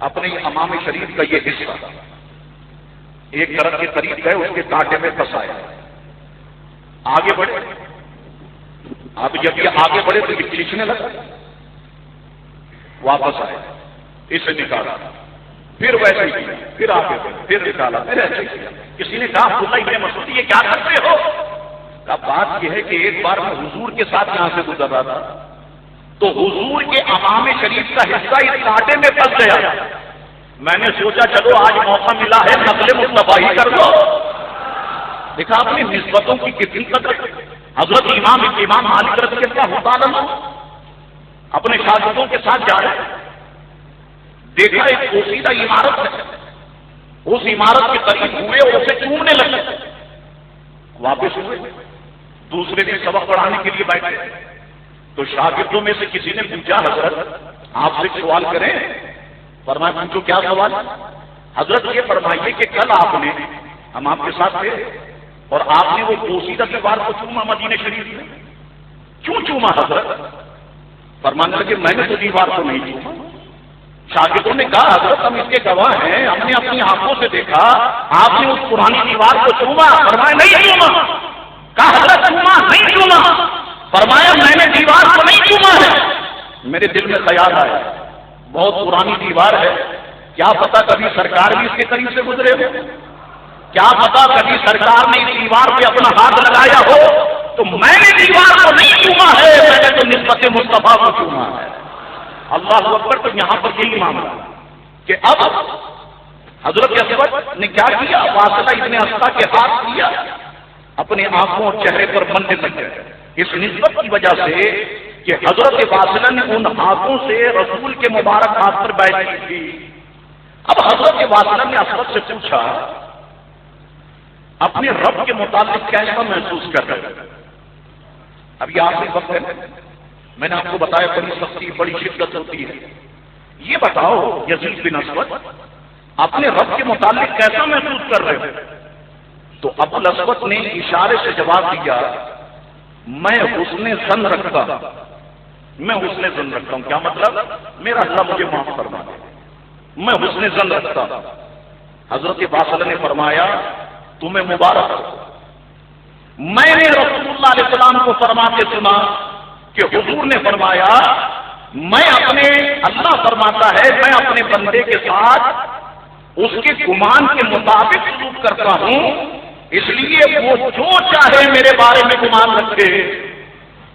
[SPEAKER 1] اپنے امام شریف کا یہ حصہ ایک درخت کے قریب گئے، اس کے کانٹے میں پھنسایا. آگے بڑھے. اب جب یہ آگے بڑھے تو یہ کھینچنے لگا، واپس آئے، اسے نکالا، پھر ویسے ہی کیا، پھر آگے بڑھے، پھر نکالا، پھر ایسے کیا. کسی نے کہا عبداللہ ابن مسعود یہ کیا کرتے ہو؟ اب بات یہ ہے کہ ایک بار میں حضور کے ساتھ یہاں سے گزر رہا تھا تو حضور کے امام شریف کا حصہ اس کانٹے میں پھنس گیا. میں نے سوچا چلو آج موقع ملا ہے نقل مصطفیٰ ہی کر دو. دیکھا آپ نے نسبتوں کی کتنی قدر. حضرت امام مالک رضی اللہ تعالیٰ عنہ اپنے شاگردوں کے ساتھ جا رہے ہیں، دیکھا ایک پوشیدہ عمارت ہے، اس عمارت کے قریب ہوئے اور اسے چومنے لگے. واپس ہوئے، دوسرے دن سبق پڑھانے کے لیے بیٹھے تو شاگردوں میں سے کسی نے پوچھا حضرت آپ سے سوال کریں؟ فرمایا پوچھو کیا سوال؟ حضرت یہ فرمائیے کہ کل آپ نے، ہم آپ کے ساتھ تھے اور آپ نے وہ پوشیدہ دیوار کو چوما مدینہ شریف میں، کیوں چوما حضرت؟ فرمانے لگے میں نے تو دیوار کو نہیں چوما. شاگردوں نے کہا حضرت ہم اس کے گواہ ہیں، ہم نے اپنی آنکھوں سے دیکھا آپ نے اس پرانی دیوار کو چوما. فرمایا نہیں چوما. کہا حضرت چوما نہیں چوما. فرمایا میں نے دیوار کو نہیں چوما ہے. میرے دل میں خیال آیا بہت پرانی دیوار ہے، کیا پتا کبھی سرکار بھی اس کے قریب سے گزرے ہو، کیا پتا کبھی سرکار نے اس دیوار پہ اپنا ہاتھ لگایا ہو. تو میں نے دیوار کو نہیں چوما ہے، میں نے تو نسبت مصطفیٰ کو چوما ہے. اللہ اکبر. تو یہاں پر یہی معاملہ کہ اب حضرت اسود نے کیا کیا، واصلہ ابن اسقا کے ہاتھ کیا، اپنے آنکھوں اور چہرے پر بننے لگ گئے اس نسبت کی وجہ سے کہ حضرت واصلہ نے ان ہاتھوں سے رسول کے مبارک ہاتھ پر بیعت کی تھی. اب حضرت واصلہ نے اسود سے پوچھا اپنے رب کے متعلق کیسا محسوس کر رہے ہیں؟ اب یہ آخری وقت ہے، میں نے آپ کو بتایا بڑی سختی بڑی شدت ہوتی ہے. یہ بتاؤ یزید بن اسود اپنے رب کے متعلق کیسا محسوس کر رہے ہیں؟ تو ابو الاسود نے اشارے سے جواب دیا میں حسن ظن رکھتا ہوں، میں حسن ظن رکھتا ہوں. کیا مطلب؟ میرا اللہ مجھے معاف فرما دے، میں حسن ظن رکھتا ہوں. حضرت واصلہ نے فرمایا تمہیں مبارک ہو. میں نے رسول اللہ علیہ السلام کو فرماتے سنا کہ حضور نے فرمایا میں اپنے، اللہ فرماتا ہے میں اپنے بندے کے ساتھ اس کے گمان کے مطابق سلوک کرتا ہوں، اس لیے وہ جو چاہے میرے بارے میں گمان رکھے.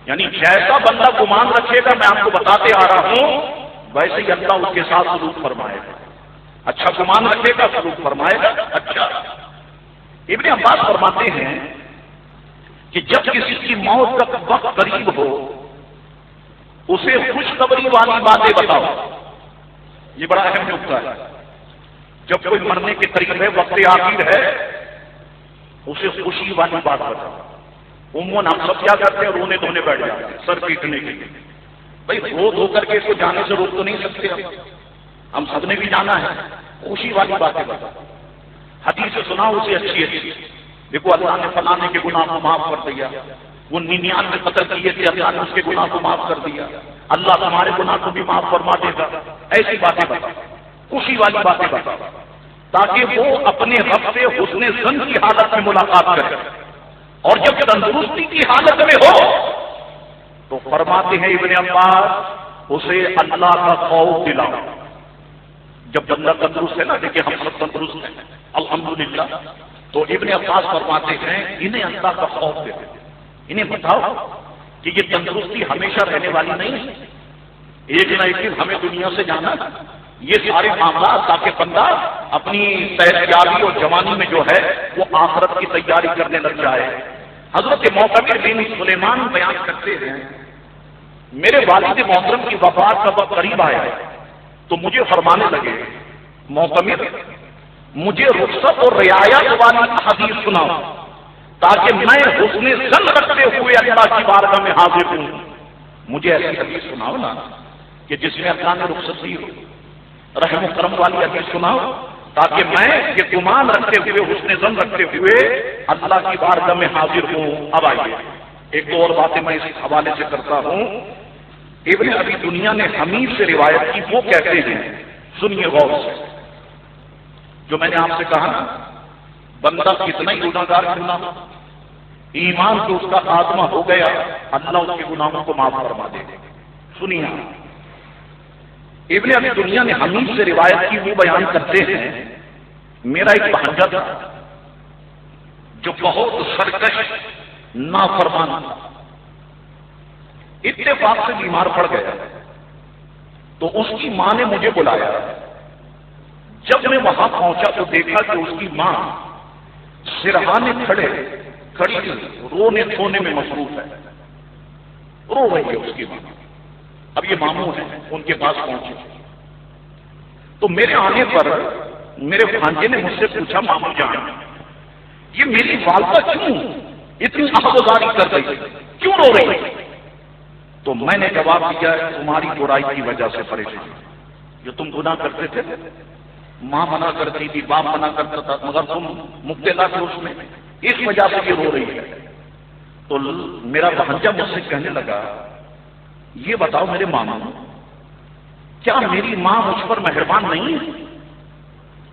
[SPEAKER 1] یعنی جیسا بندہ گمان رکھے گا میں آپ کو بتاتے آ رہا ہوں ویسے ہی اللہ اس کے ساتھ سلوک فرمائے گا. اچھا گمان رکھے گا سلوک فرمائے گا. اچھا ابن عباس فرماتے ہیں کہ جب کسی کی موت کا وقت قریب ہو اسے خوشخبری والی باتیں بتاؤ. یہ بڑا اہم نقطہ ہے. جب کوئی مرنے کے قریب ہے، وقت آخر ہے، اسے خوشی والی بات بتاؤ. عموماً ہم سب کیا کرتے ہیں، رونے دھونے بیٹھ جاتے ہیں سر پیٹنے کے لیے. بھائی رو دھو کر کے اس کو جانے سے روک تو نہیں سکتے، ہم سب نے بھی جانا ہے. خوشی والی باتیں بتاؤ. حدیث سنا اسے اچھی اچھی، دیکھو اللہ نے فلانے کے گناہ کو معاف کر دیا، وہ 99 قتل کیے تھے، اللہ نے اس کے گناہ کو معاف کر دیا، اللہ تمہارے گناہ کو بھی معاف فرما دے گا. ایسی باتیں بتا، خوشی والی باتیں بتا، تاکہ وہ اپنے رب سے حسن ظن کی حالت میں ملاقات کرے. اور جب تندرستی کی حالت میں ہو تو فرماتے ہیں ابن عباس اسے اللہ کا خوف دلاؤ. جب بندہ تندرست ہے نا، دیکھیں ہم سب تندرست ہیں الحمدللہ، تو ابن عباس فرماتے ہیں انہیں اللہ کا خوف دے، انہیں بتاؤ کہ یہ تندرستی ہمیشہ رہنے والی نہیں ہے، ایک نہ ایک دن ہمیں دنیا سے جانا ہے. یہ سارے معاملات تاکہ بندہ اپنی صحتیابی اور جوانی میں جو ہے وہ آخرت کی تیاری کرنے لگ جائے. حضرت معتمر بن سلیمان بیان کرتے ہیں میرے والد محترم کی وفات کا وقت قریب آیا تو مجھے فرمانے لگے معتمر مجھے رخصت اور رعایت والی حدیث سناؤ تاکہ میں حسن ظن رکھتے ہوئے اللہ کی بارگاہ میں حاضر ہوں. مجھے ایسی حدیث سناؤ نا کہ جس میں اللہ نے رخصت دی ہو، رحم و کرم والی حدیث سناؤ تاکہ میں یہ گمان رکھتے ہوئے حسن ظن رکھتے ہوئے اللہ کی بارگاہ میں حاضر ہوں. اب آئیے ایک دو اور باتیں میں اس حوالے سے کرتا ہوں. ابن ابی دنیا نے حمید سے روایت کی، وہ کہتے ہیں سنیے غور سے، جو میں نے آپ سے کہا نا بندہ کتنا ہی گناہگار کرنا ایمان تو اس کا خاتمہ ہو گیا، اللہ اس کے گناہوں کو معاف فرما دے. سنیے ابن ابی دنیا نے حمید سے روایت کی، وہ بیان کرتے ہیں میرا ایک بھانجا تھا جو بہت سرکش نافرمان تھا، اتفاق سے بیمار پڑ گیا تو اس کی ماں نے مجھے بلایا. جب میں وہاں پہنچا تو دیکھا کہ اس کی ماں سرہانے کھڑی رونے دھونے میں مصروف ہے، رو رہی ہے اس کی ماں. اب یہ ماموں ہیں ان کے پاس پہنچے تو میرے آنے پر میرے بھانجے نے مجھ سے پوچھا ماموں جان یہ میری والدہ کیوں اتنی آہوازاری کر رہی ہے، کیوں رو رہی ہے؟ تو میں نے جواب دیا تمہاری برائی کی وجہ سے پریشان، جو تم گناہ کرتے تھے ماں منع کرتی تھی، باپ منع کرتا تھا، مگر تم مبتلا تھے اس میں، اس وجہ سے یہ رو رہی ہے. تو میرا بھانجا مجھ سے کہنے لگا یہ بتاؤ میرے ماموں کیا میری ماں مجھ پر مہربان نہیں ہے؟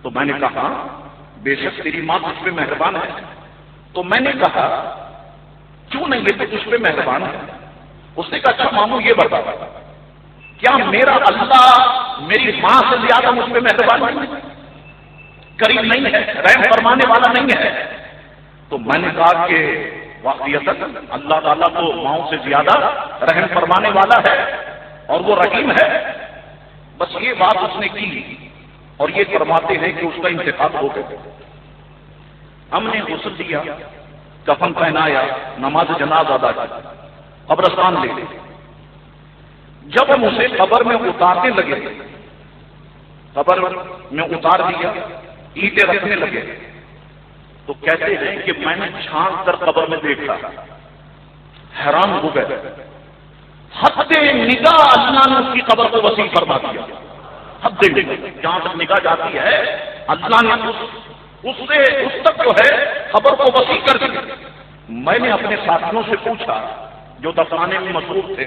[SPEAKER 1] تو میں نے کہا بے شک تیری ماں تجھ پہ مہربان ہے. تو میں نے کہا کیوں نہیں یہ تو تجھ پہ مہربان ہے؟ اس نے کہا اچھا ماموں یہ بتا کیا میرا اللہ میری ماں سے زیادہ مجھ پہ مہربان نہیں ہے، کریم نہیں ہے، رحم فرمانے والا نہیں ہے؟ تو میں نے کہا کہ واقعیت اللہ تعالیٰ تو ماؤں سے زیادہ رحم فرمانے والا ہے اور وہ رحیم ہے. بس یہ بات اس نے کی اور یہ فرماتے ہیں کہ اس کا انتخاب ہو گیا. ہم نے غسل دیا، کفن پہنایا، نماز جنازہ ادا کی، قبرستان لے گئے. جب ہم اسے قبر میں اتارنے لگے، قبر میں اتار دیا، اینٹیں رکھنے لگے تو کہتے ہیں کہ میں نے چھانک کر قبر میں دیکھا، حیران ہو گئے. حد نگاہ اللہ نے اس کی قبر کو وسیع فرما دیا. حد نگاہ جہاں تک نگاہ جاتی ہے اللہ نے اس تک جو ہے قبر کو وسیع کر دیا. میں نے اپنے ساتھیوں سے پوچھا جو دفنانے میں مصروف تھے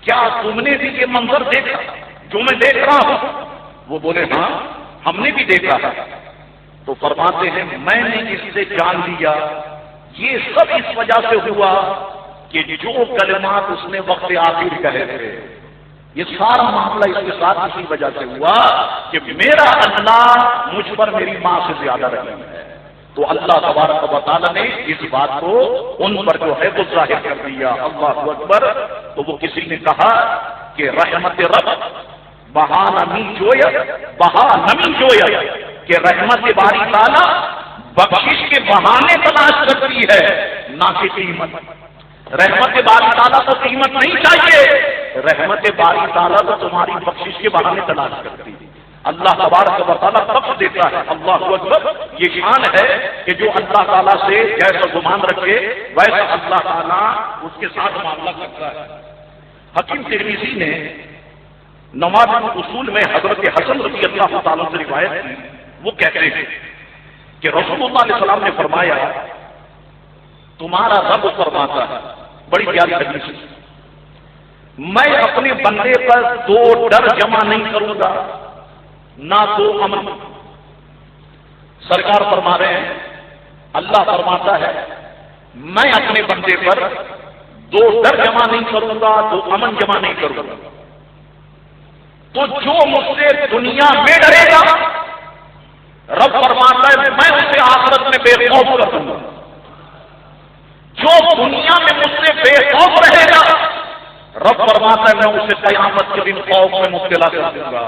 [SPEAKER 1] کیا تم نے بھی یہ منظر دیکھا جو میں دیکھ رہا ہوں؟ وہ بولے ہاں ہم نے بھی دیکھا. تو فرماتے ہیں میں نے اس سے جان لیا یہ سب اس وجہ سے ہوا کہ جو کلمات اس نے وقت آخر کہے تھے، یہ سارا معاملہ اس کے ساتھ اسی وجہ سے ہوا کہ میرا اللہ مجھ پر میری ماں سے زیادہ رحیم ہے. تو اللہ تبارک و تعالیٰ نے اس بات کو ان پر جو ہے وہ ظاہر کر دیا. اللہ اکبر. تو وہ کسی نے کہا کہ رحمت رب بہا نمی جویا کہ رحمت باری تعالیٰ بخشش کے بہانے تلاش کرتی ہے نہ کہ قیمت. رحمت باری تعالیٰ کو قیمت نہیں چاہیے، رحمت باری تعالیٰ تو تمہاری بخشش کے بہانے تلاش کرتی ہے. اللہ تبارک و تعالیٰ بخش دیتا ہے. اللہ اکبر. یہ شان ہے کہ جو اللہ تعالیٰ سے جیسا گمان رکھے ویسا اللہ تعالیٰ اس کے ساتھ معاملہ کرتا ہے. حکیم ترمذی نے نوازل الاصول میں حضرت حسن رضی اللہ تعالیٰ سے روایت کی، وہ کہتے ہیں کہ رسول اللہ علیہ السلام نے فرمایا
[SPEAKER 2] تمہارا رب فرماتا ہے، بڑی پیاری حدیث ہے، میں اپنے بندے پر دو ڈر جمع نہیں کروں گا نہ دو امن۔ سرکار فرما رہے ہیں، اللہ فرماتا ہے میں اپنے بندے پر دو ڈر جمع نہیں کروں گا، دو امن جمع نہیں کروں گا۔ تو جو مجھ سے دنیا میں ڈرے گا، رب فرماتا ہے میں اسے آخرت میں بے خوف کر دوں گا۔ جو دنیا میں مجھ سے بے خوف رہے گا، رب فرماتا ہے میں اسے قیامت کے دن خوف میں مبتلا کر دوں گا۔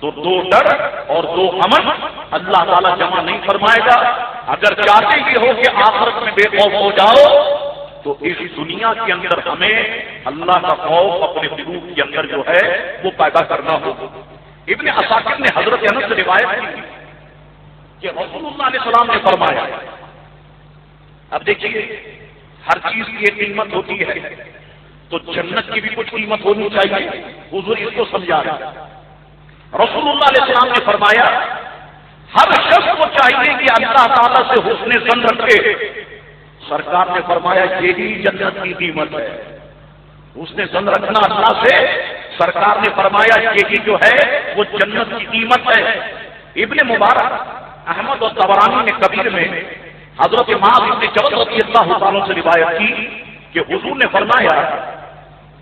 [SPEAKER 2] تو دو ڈر اور دو امن اللہ تعالیٰ جمع نہیں فرمائے گا۔ اگر چاہتے یہ ہو کہ آخرت میں بے خوف ہو جاؤ تو اس دنیا کے اندر ہمیں اللہ کا خوف اپنے قلوب کے اندر جو ہے وہ پیدا کرنا ہوگا۔ ابن عساکر نے حضرت انس سے روایت کی کہ رسول اللہ علیہ السلام نے فرمایا، اب دیکھیے ہر چیز کی ایک قیمت ہوتی ہے، تو جنت کی بھی کچھ قیمت ہونی چاہیے۔ حضور اس کو سمجھا رہا ہے۔ رسول اللہ علیہ السلام نے فرمایا ہر شخص کو چاہیے کہ اللہ تعالیٰ سے حسن ظن رکھے۔ سرکار نے فرمایا یہی جنت کی قیمت ہے، حسن ظن رکھنا اللہ سے۔ سرکار نے فرمایا یہی جو ہے وہ جنت کی قیمت ہے۔ ابن مبارک احمد اور طبرانی نے کبیر میں حضرت معاذ بن جبل رضی اللہ تعالیٰ سے روایت کی کہ حضور نے فرمایا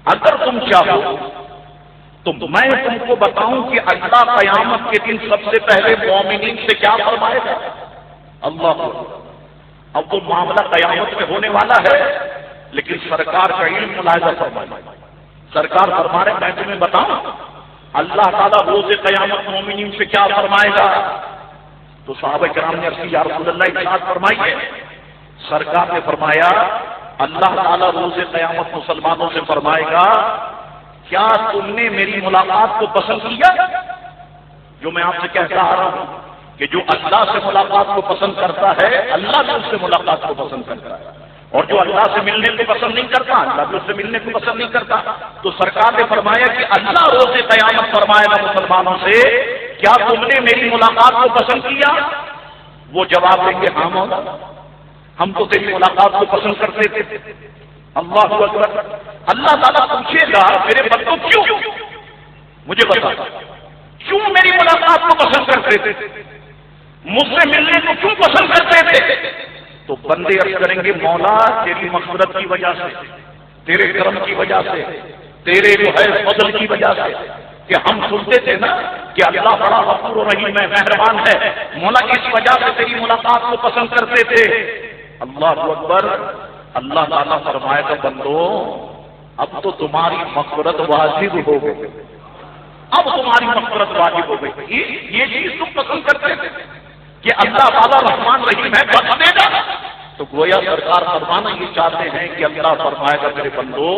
[SPEAKER 2] اگر تم چاہو تو میں تم کو بتاؤں کہ اللہ قیامت کے دن سب سے پہلے مومنین سے کیا فرمائے گا؟ اللہ، اب وہ معاملہ قیامت میں ہونے والا ہے، لیکن سرکار کا علم ملاحظہ فرمائے۔ سرکار فرما رہے میں تمہیں بتاؤں اللہ تعالیٰ روز قیامت مومنین سے کیا فرمائے گا؟ تو صحابہ کرام نے عرض کی یا رسول اللہ ارشاد فرمائیے۔ سرکار نے فرمایا اللہ تعالیٰ روز قیامت مسلمانوں سے فرمائے گا کیا تم نے میری ملاقات کو پسند کیا؟ جو میں آپ سے کہتا آ رہا ہوں کہ جو اللہ سے ملاقات کو پسند کرتا ہے اللہ بھی اس سے ملاقات کو پسند کرتا ہے، اور جو اللہ سے ملنے کو پسند نہیں کرتا اللہ بھی اس سے ملنے کو پسند نہیں کرتا۔ تو سرکار نے فرمایا کہ اللہ روز قیامت فرمائے گا مسلمانوں سے کیا تم نے میری ملاقات کو پسند کیا؟ وہ جواب دیں گے ہاں مولا، ہم تو تیری ملاقات کو پسند کرتے تھے۔ اللہ اکبر۔ اللہ تعالیٰ پوچھے گا میرے بندوں کیوں؟ مجھے بتا کیوں میری ملاقات کو پسند کرتے تھے، مجھ سے ملنے کو کیوں پسند کرتے تھے؟ تو بندے عرض کریں گے مولا تیری مغفرت کی وجہ سے، تیرے کرم کی وجہ سے، تیرے جو ہے فضل کی وجہ سے، کہ ہم سنتے تھے نا کہ اللہ بڑا غفور و رحیم ہے، مہربان ہے، مولا اس وجہ سے تیری ملاقات کو پسند کرتے تھے۔ اللہ اکبر۔ اللہ تعالیٰ فرمائے گا بندو اب تو تمہاری مغفرت واجب ہو گئی، اب تمہاری مغفرت واجب ہو گئی۔ یہ چیز تم پسند کرتے تھے کہ اللہ تعالیٰ رحمان رحیم ہے بخش دے گا، تو گویا سرکار فرمانا یہ چاہتے ہیں کہ اللہ فرمائے گا میرے بندو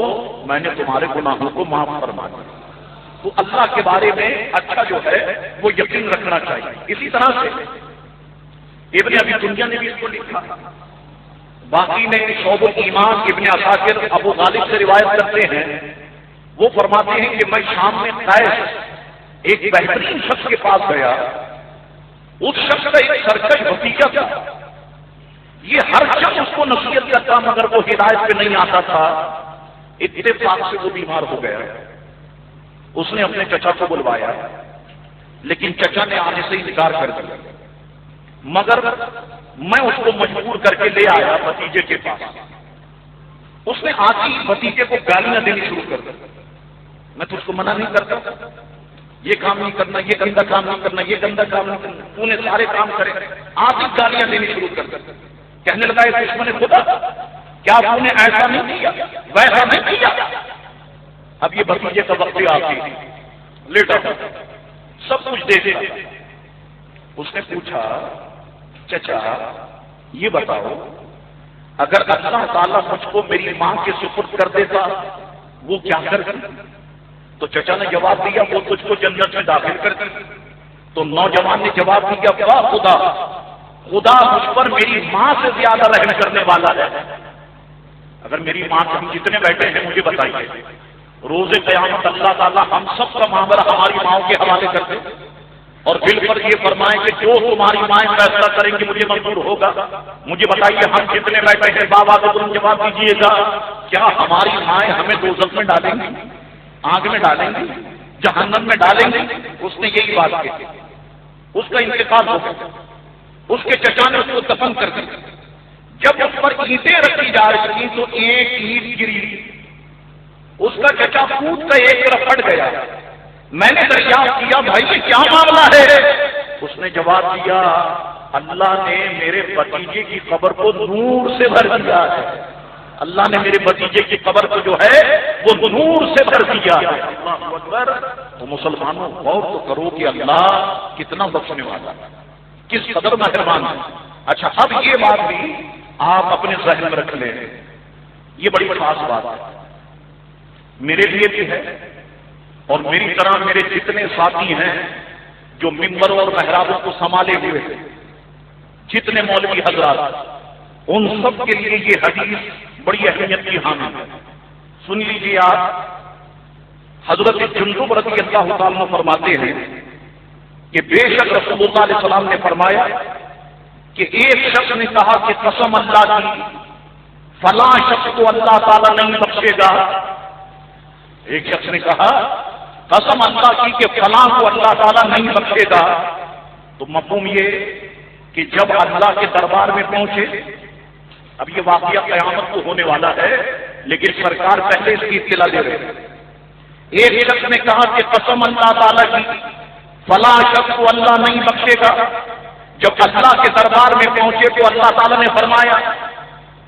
[SPEAKER 2] میں نے تمہارے گناہوں کو معاف فرما دیا۔ تو اللہ کے بارے میں اچھا جو ہے وہ یقین رکھنا چاہیے۔ اسی طرح سے ابن ابی دنیا نے بھی اس کو لکھا، باقی نے شعب الایمان ابن عساکر ابو غالب سے روایت کرتے ہیں، وہ فرماتے ہیں کہ میں شام میں قیس ایک بہترین شخص کے پاس گیا، اس شخص کا ایک سرکش بھتیجا تھا، یہ ہر شخص اس کو نصیحت کرتا مگر وہ ہدایت پہ نہیں آتا تھا۔ اتفاق سے وہ بیمار ہو گیا، اس نے اپنے چچا کو بلوایا لیکن چچا نے آنے سے انکار کر دیا، مگر میں اس کو مجبور کر کے لے آیا بھتیجے کے پاس۔ اس نے آج ہی بھتیجے کو گالیاں دینی شروع کر دی، میں تو اس کو منع نہیں کرتا یہ کام نہیں کرنا، یہ گندا کام نہیں کرنا، یہ گندا کام نہیں کرنا، تو نے سارے کام کرے، آج ہی گالیاں دینی شروع کر دی۔ کہنے لگا ہے دشمن خدا کیا تو نے ایسا نہیں کیا ویسا نہیں کیا؟ اب یہ بھتیجے کا وقت آتی لیٹا سب کچھ دیکھا۔ اس نے پوچھا چچا یہ بتاؤ اگر اللہ تعالیٰ مجھ کو میری ماں کے سپرد کر دیتا وہ کیا کرتی؟ تو چچا نے جواب دیا وہ تجھ کو جنت میں داخل کرتی۔ تو نوجوان نے جواب دیا واہ خدا، خدا مجھ پر میری ماں سے زیادہ رحم کرنے والا ہے۔ اگر میری ماں سے ہم جتنے بیٹھے ہیں مجھے بتائیے روز قیامت اللہ تعالیٰ ہم سب کا معاملہ ہماری ماؤں کے حوالے کر دے۔ اور دل پر یہ فرمائیں کہ جو تمہاری مائیں فیصلہ کریں گی مجھے منظور ہوگا. مجھے بتائیے ہم جتنے بیٹھے ہیں بابا کو تم جواب دیجیے گا, کیا ہماری مائیں ہمیں دوزخ میں ڈالیں گی, آگ میں ڈالیں گی, جہنم میں ڈالیں گی؟ اس نے یہی بات کی. اس کا انتقال ہو گیا, اس کے چچا نے اس کو دفن کر دیا. جب اس پر اینٹیں رکھی جا رہی تھیں تو ایک اینٹ گری, اس کا چچا کود کا ایک طرف پھٹ گیا. میں نے دریافت کیا بھائی یہ کیا معاملہ ہے؟ اس نے جواب دیا اللہ نے میرے بھتیجے کی قبر کو نور سے بھر دیا ہے. اللہ نے میرے بھتیجے کی قبر کو جو ہے وہ نور سے بھر دیا ہے. اللہ اکبر. تو مسلمانوں غور تو کرو کہ اللہ کتنا بخشنے والا ہے, کس قدر مہربان ہے. اچھا اب یہ بات بھی آپ اپنے ذہن میں رکھ لیں, یہ بڑی خاص بات ہے میرے لیے بھی ہے, اور میری طرح میرے جتنے ساتھی ہیں جو ممبروں اور محرابوں کو سنبھالے ہوئے ہیں, جتنے مولوی حضرات, ان سب کے لیے یہ حدیث بڑی اہمیت کی حامل ہے. سن لیجیے آپ, حضرت جندب رضی اللہ تعالیٰ عنہ فرماتے ہیں کہ بے شک رسول اللہ علیہ السلام نے فرمایا کہ ایک شخص نے کہا کہ قسم اللہ کی فلاں شخص کو اللہ تعالیٰ نہیں بخشے گا. ایک شخص نے کہا قسم اللہ کی کہ فلاں کو اللہ تعالیٰ نہیں بخشے گا. تو مفہوم یہ کہ جب اللہ کے دربار میں پہنچے, اب یہ واقعہ قیامت کو ہونے والا ہے لیکن سرکار پہلے اس کی اطلاع دے رہے ہیں. ایک شخص نے کہا کہ قسم اللہ تعالیٰ کی فلاں شخص کو اللہ نہیں بخشے گا. جب اللہ کے دربار میں پہنچے تو اللہ تعالیٰ نے فرمایا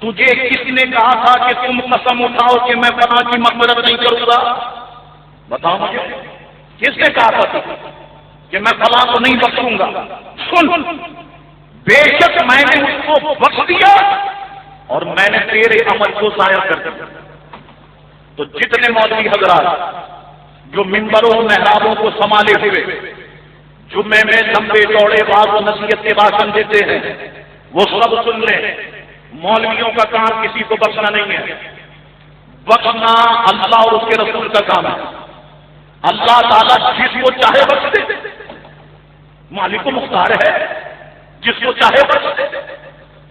[SPEAKER 2] تجھے کس نے کہا تھا کہ تم قسم اٹھاؤ کہ میں فلاں کی مغفرت نہیں کروں گا؟ بتاؤ مجھے کس نے کہا تھا کہ میں فلاں کو نہیں بخشوں گا؟ سن, بے شک میں نے اس کو بخش دیا اور میں نے تیرے عمل کو ضائع کر دیا. تو جتنے مولوی حضرات جو ممبروں محرابوں کو سنبھالے ہوئے جمعے میں لمبے چوڑے باز و نصیحت کے بھاشن دیتے ہیں وہ سب سن لیں, مولویوں کا کام کسی کو بخشنا نہیں ہے. بخشنا اللہ اور اس کے رسول کا کام ہے. اللہ تعالیٰ جس کو چاہے بخش دے, مالک مختار ہے, جس کو چاہے بخش دے.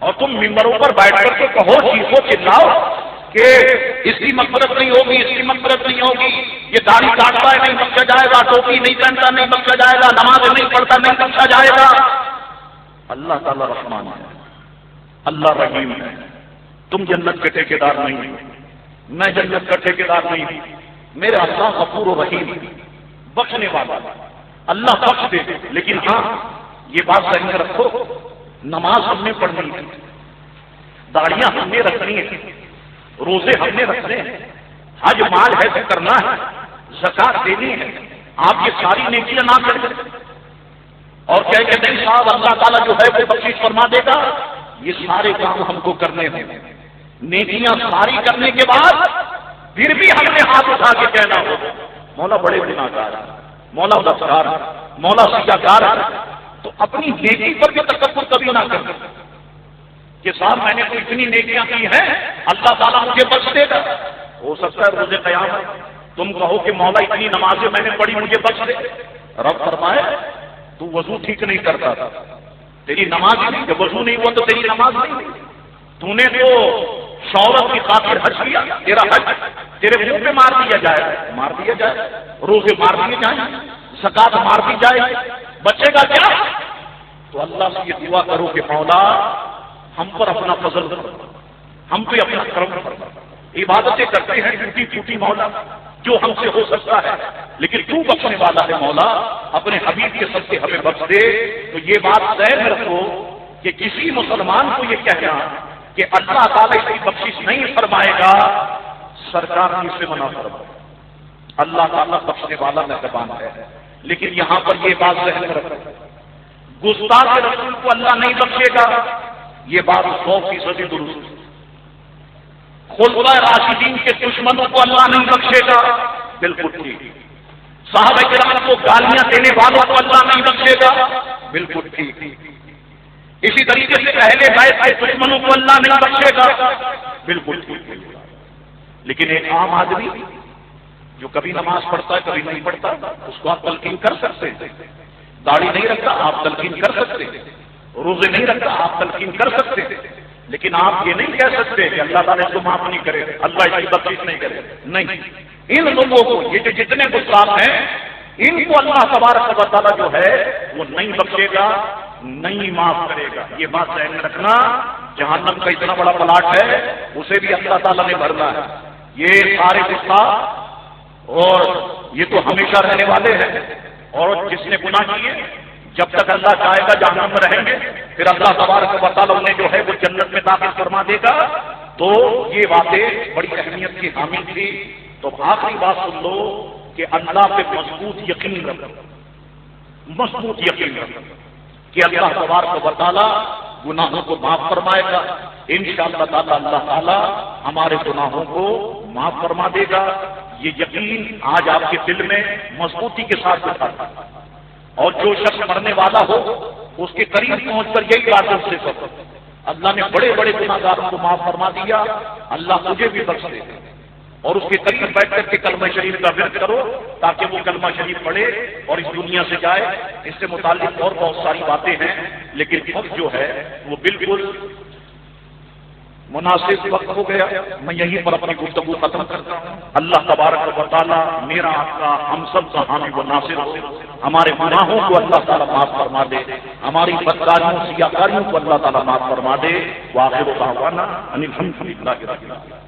[SPEAKER 2] اور تم ممبروں پر بیٹھ کر کے کہو چیخو چلاؤ کہ اس کی مغفرت نہیں ہوگی, اس کی مغفرت نہیں ہوگی, یہ داڑھی کاٹتا ہے نہیں بخشا جائے گا, ٹوپی نہیں پہنتا نہیں بخشا جائے گا, نماز نہیں پڑھتا نہیں بخشا جائے گا. اللہ تعالیٰ رحمان ہے, اللہ رحیم ہے. تم جنت کے ٹھیکیدار نہیں ہو, میں جنت کا ٹھیکیدار نہیں ہوں. میرا اللہ غفور و رحیم بخشنے والا, اللہ بخش دے. لیکن ہاں یہ بات ذہن میں رکھو, نماز ہم نے پڑھنی ہے, داڑیاں ہم نے رکھنی ہے, روزے ہم نے رکھنے ہیں, حج مال ہے تو کرنا ہے, زکات دینی ہے. آپ یہ ساری نیکیاں نہ کریں اور کہ نہیں صاحب اللہ تعالیٰ جو ہے وہ بخشش فرما دے گا, یہ سارے کام ہم کو کرنے ہیں. نیکیاں ساری کرنے کے بعد پھر بھی ہم نے ہاتھ اٹھا کے کہنا ہوگا مولا بڑے گناہگار ہیں, مولا بدکار ہے, مولا سیاکار ہے. تو اپنی نیکی پر بھی تکبر کبھی نہ کرنا کہ صاحب میں نے تو اتنی نیکیاں کی ہیں اللہ تعالیٰ مجھے بخش دے گا. ہو سکتا ہے روز قیامت تم کہو کہ مولا اتنی نمازیں میں نے پڑھی مجھے بخش دے. رب فرمائے تو وضو ٹھیک نہیں کرتا تھا, تیری نماز نہیں, جب وضو نہیں ہوا تو تیری نماز نہیں. تو نے تو شہرت کی خاطر حج کیا, تیرا حج تیرے منہ پہ مار دیا جائے, مار دیا جائے, روزے مار دیے جائیں, زکات مار دی جائے, بچے گا کیا؟ تو اللہ سے یہ دعا کرو کہ مولا ہم پر اپنا فضل کرو, ہم پہ اپنا کرم کرو. عبادتیں کرتے ہیں ٹوٹی ٹوٹی مولا جو ہم سے ہو سکتا ہے, لیکن تو بخشنے والا ہے مولا, اپنے حبیب کے سب سے ہمیں بخش دے. تو یہ بات ذہن میں رکھو کہ کسی مسلمان کو یہ کہنا کہ اللہ تعالیٰ اس کی بخشش نہیں فرمائے گا, سرکار نے اسے منع فرمایا. اللہ تعالیٰ بخشنے والا مہربان ہے. لیکن یہاں پر یہ بات ذہن میں رکھو, گستاخ رسول کو اللہ نہیں بخشے گا, یہ بات 100% درست. خلفائے راشدین کے دشمنوں کو اللہ نہیں بخشے گا, بالکل ٹھیک. صحابہ کرام کو گالیاں دینے والوں کو اللہ نہیں بخشے گا, بالکل ٹھیک. اسی طریقے سے اہل بیت کے دشمنوں کو اللہ نہیں بخشے گا, بالکل ٹھیک. لیکن ایک عام آدمی جو کبھی نماز پڑھتا ہے کبھی نہیں پڑھتا, اس کو آپ تلقین کر سکتے ہیں داڑھی نہیں رکھتا آپ تلقین کر سکتے، روزے نہیں رکھتا آپ تلقین کر سکتے، لیکن آپ یہ نہیں کہہ سکتے کہ اللہ تعالیٰ اس کو معاف نہیں کرے، اللہ اس کی بخشش نہیں کرے. نہیں، ان لوگوں کو، یہ جو جتنے گستاخ ہیں، ان کو اللہ تبارک و تعالیٰ جو ہے وہ نہیں بخشے گا، نہیں معاف کرے گا. یہ بات ذہن میں رکھنا. جہنم کا اتنا بڑا پلاٹ ہے، اسے بھی اللہ تعالیٰ نے بھرنا ہے. یہ سارے گستاخ اور یہ تو ہمیشہ رہنے والے ہیں، اور جس نے گناہ کیے جب تک اللہ چاہے گا جہنم میں رہیں گے، پھر اللہ تبارک و تعالیٰ انہیں جو ہے وہ جنت میں داخل فرما دے گا. تو یہ باتیں بڑی اہمیت کی حامل تھی. تو آخری بات سن لو کہ اللہ پہ مضبوط یقین رکھو، مضبوط یقین رکھو کہ اللہ تبارک و تعالیٰ گناہوں کو معاف فرمائے گا. انشاءاللہ تعالیٰ اللہ تعالیٰ ہمارے گناہوں کو معاف فرما دے گا. یہ یقین آج آپ کے دل میں مضبوطی کے ساتھ بتا. اور جو شخص مرنے والا ہو اس کے قریب پہنچ کر یہی بات سے کرو، اللہ نے بڑے بڑے گناہ گاروں کو معاف فرما دیا، اللہ مجھے بھی بخش دے. اور اس کے قریب بیٹھ کر کے کلمہ شریف کا ورد کرو تاکہ وہ کلمہ شریف پڑھے اور اس دنیا سے جائے. اس سے متعلق اور بہت ساری باتیں ہیں، لیکن وقت جو ہے وہ بالکل مناسب وقت ہو گیا. میں یہیں پر اپنی گفتگو ختم کرتا ہوں. اللہ تبارک و تعالیٰ میرا آپ کا ہم سب کا حامی و ناصر ہو. ہمارے گناہوں کو اللہ تعالیٰ معاف فرما دے، ہماری بدکاریوں سیاکاریوں کو اللہ تعالیٰ معاف فرما دے. وآخر دعوانا ان الحمد للہ رب العالمین.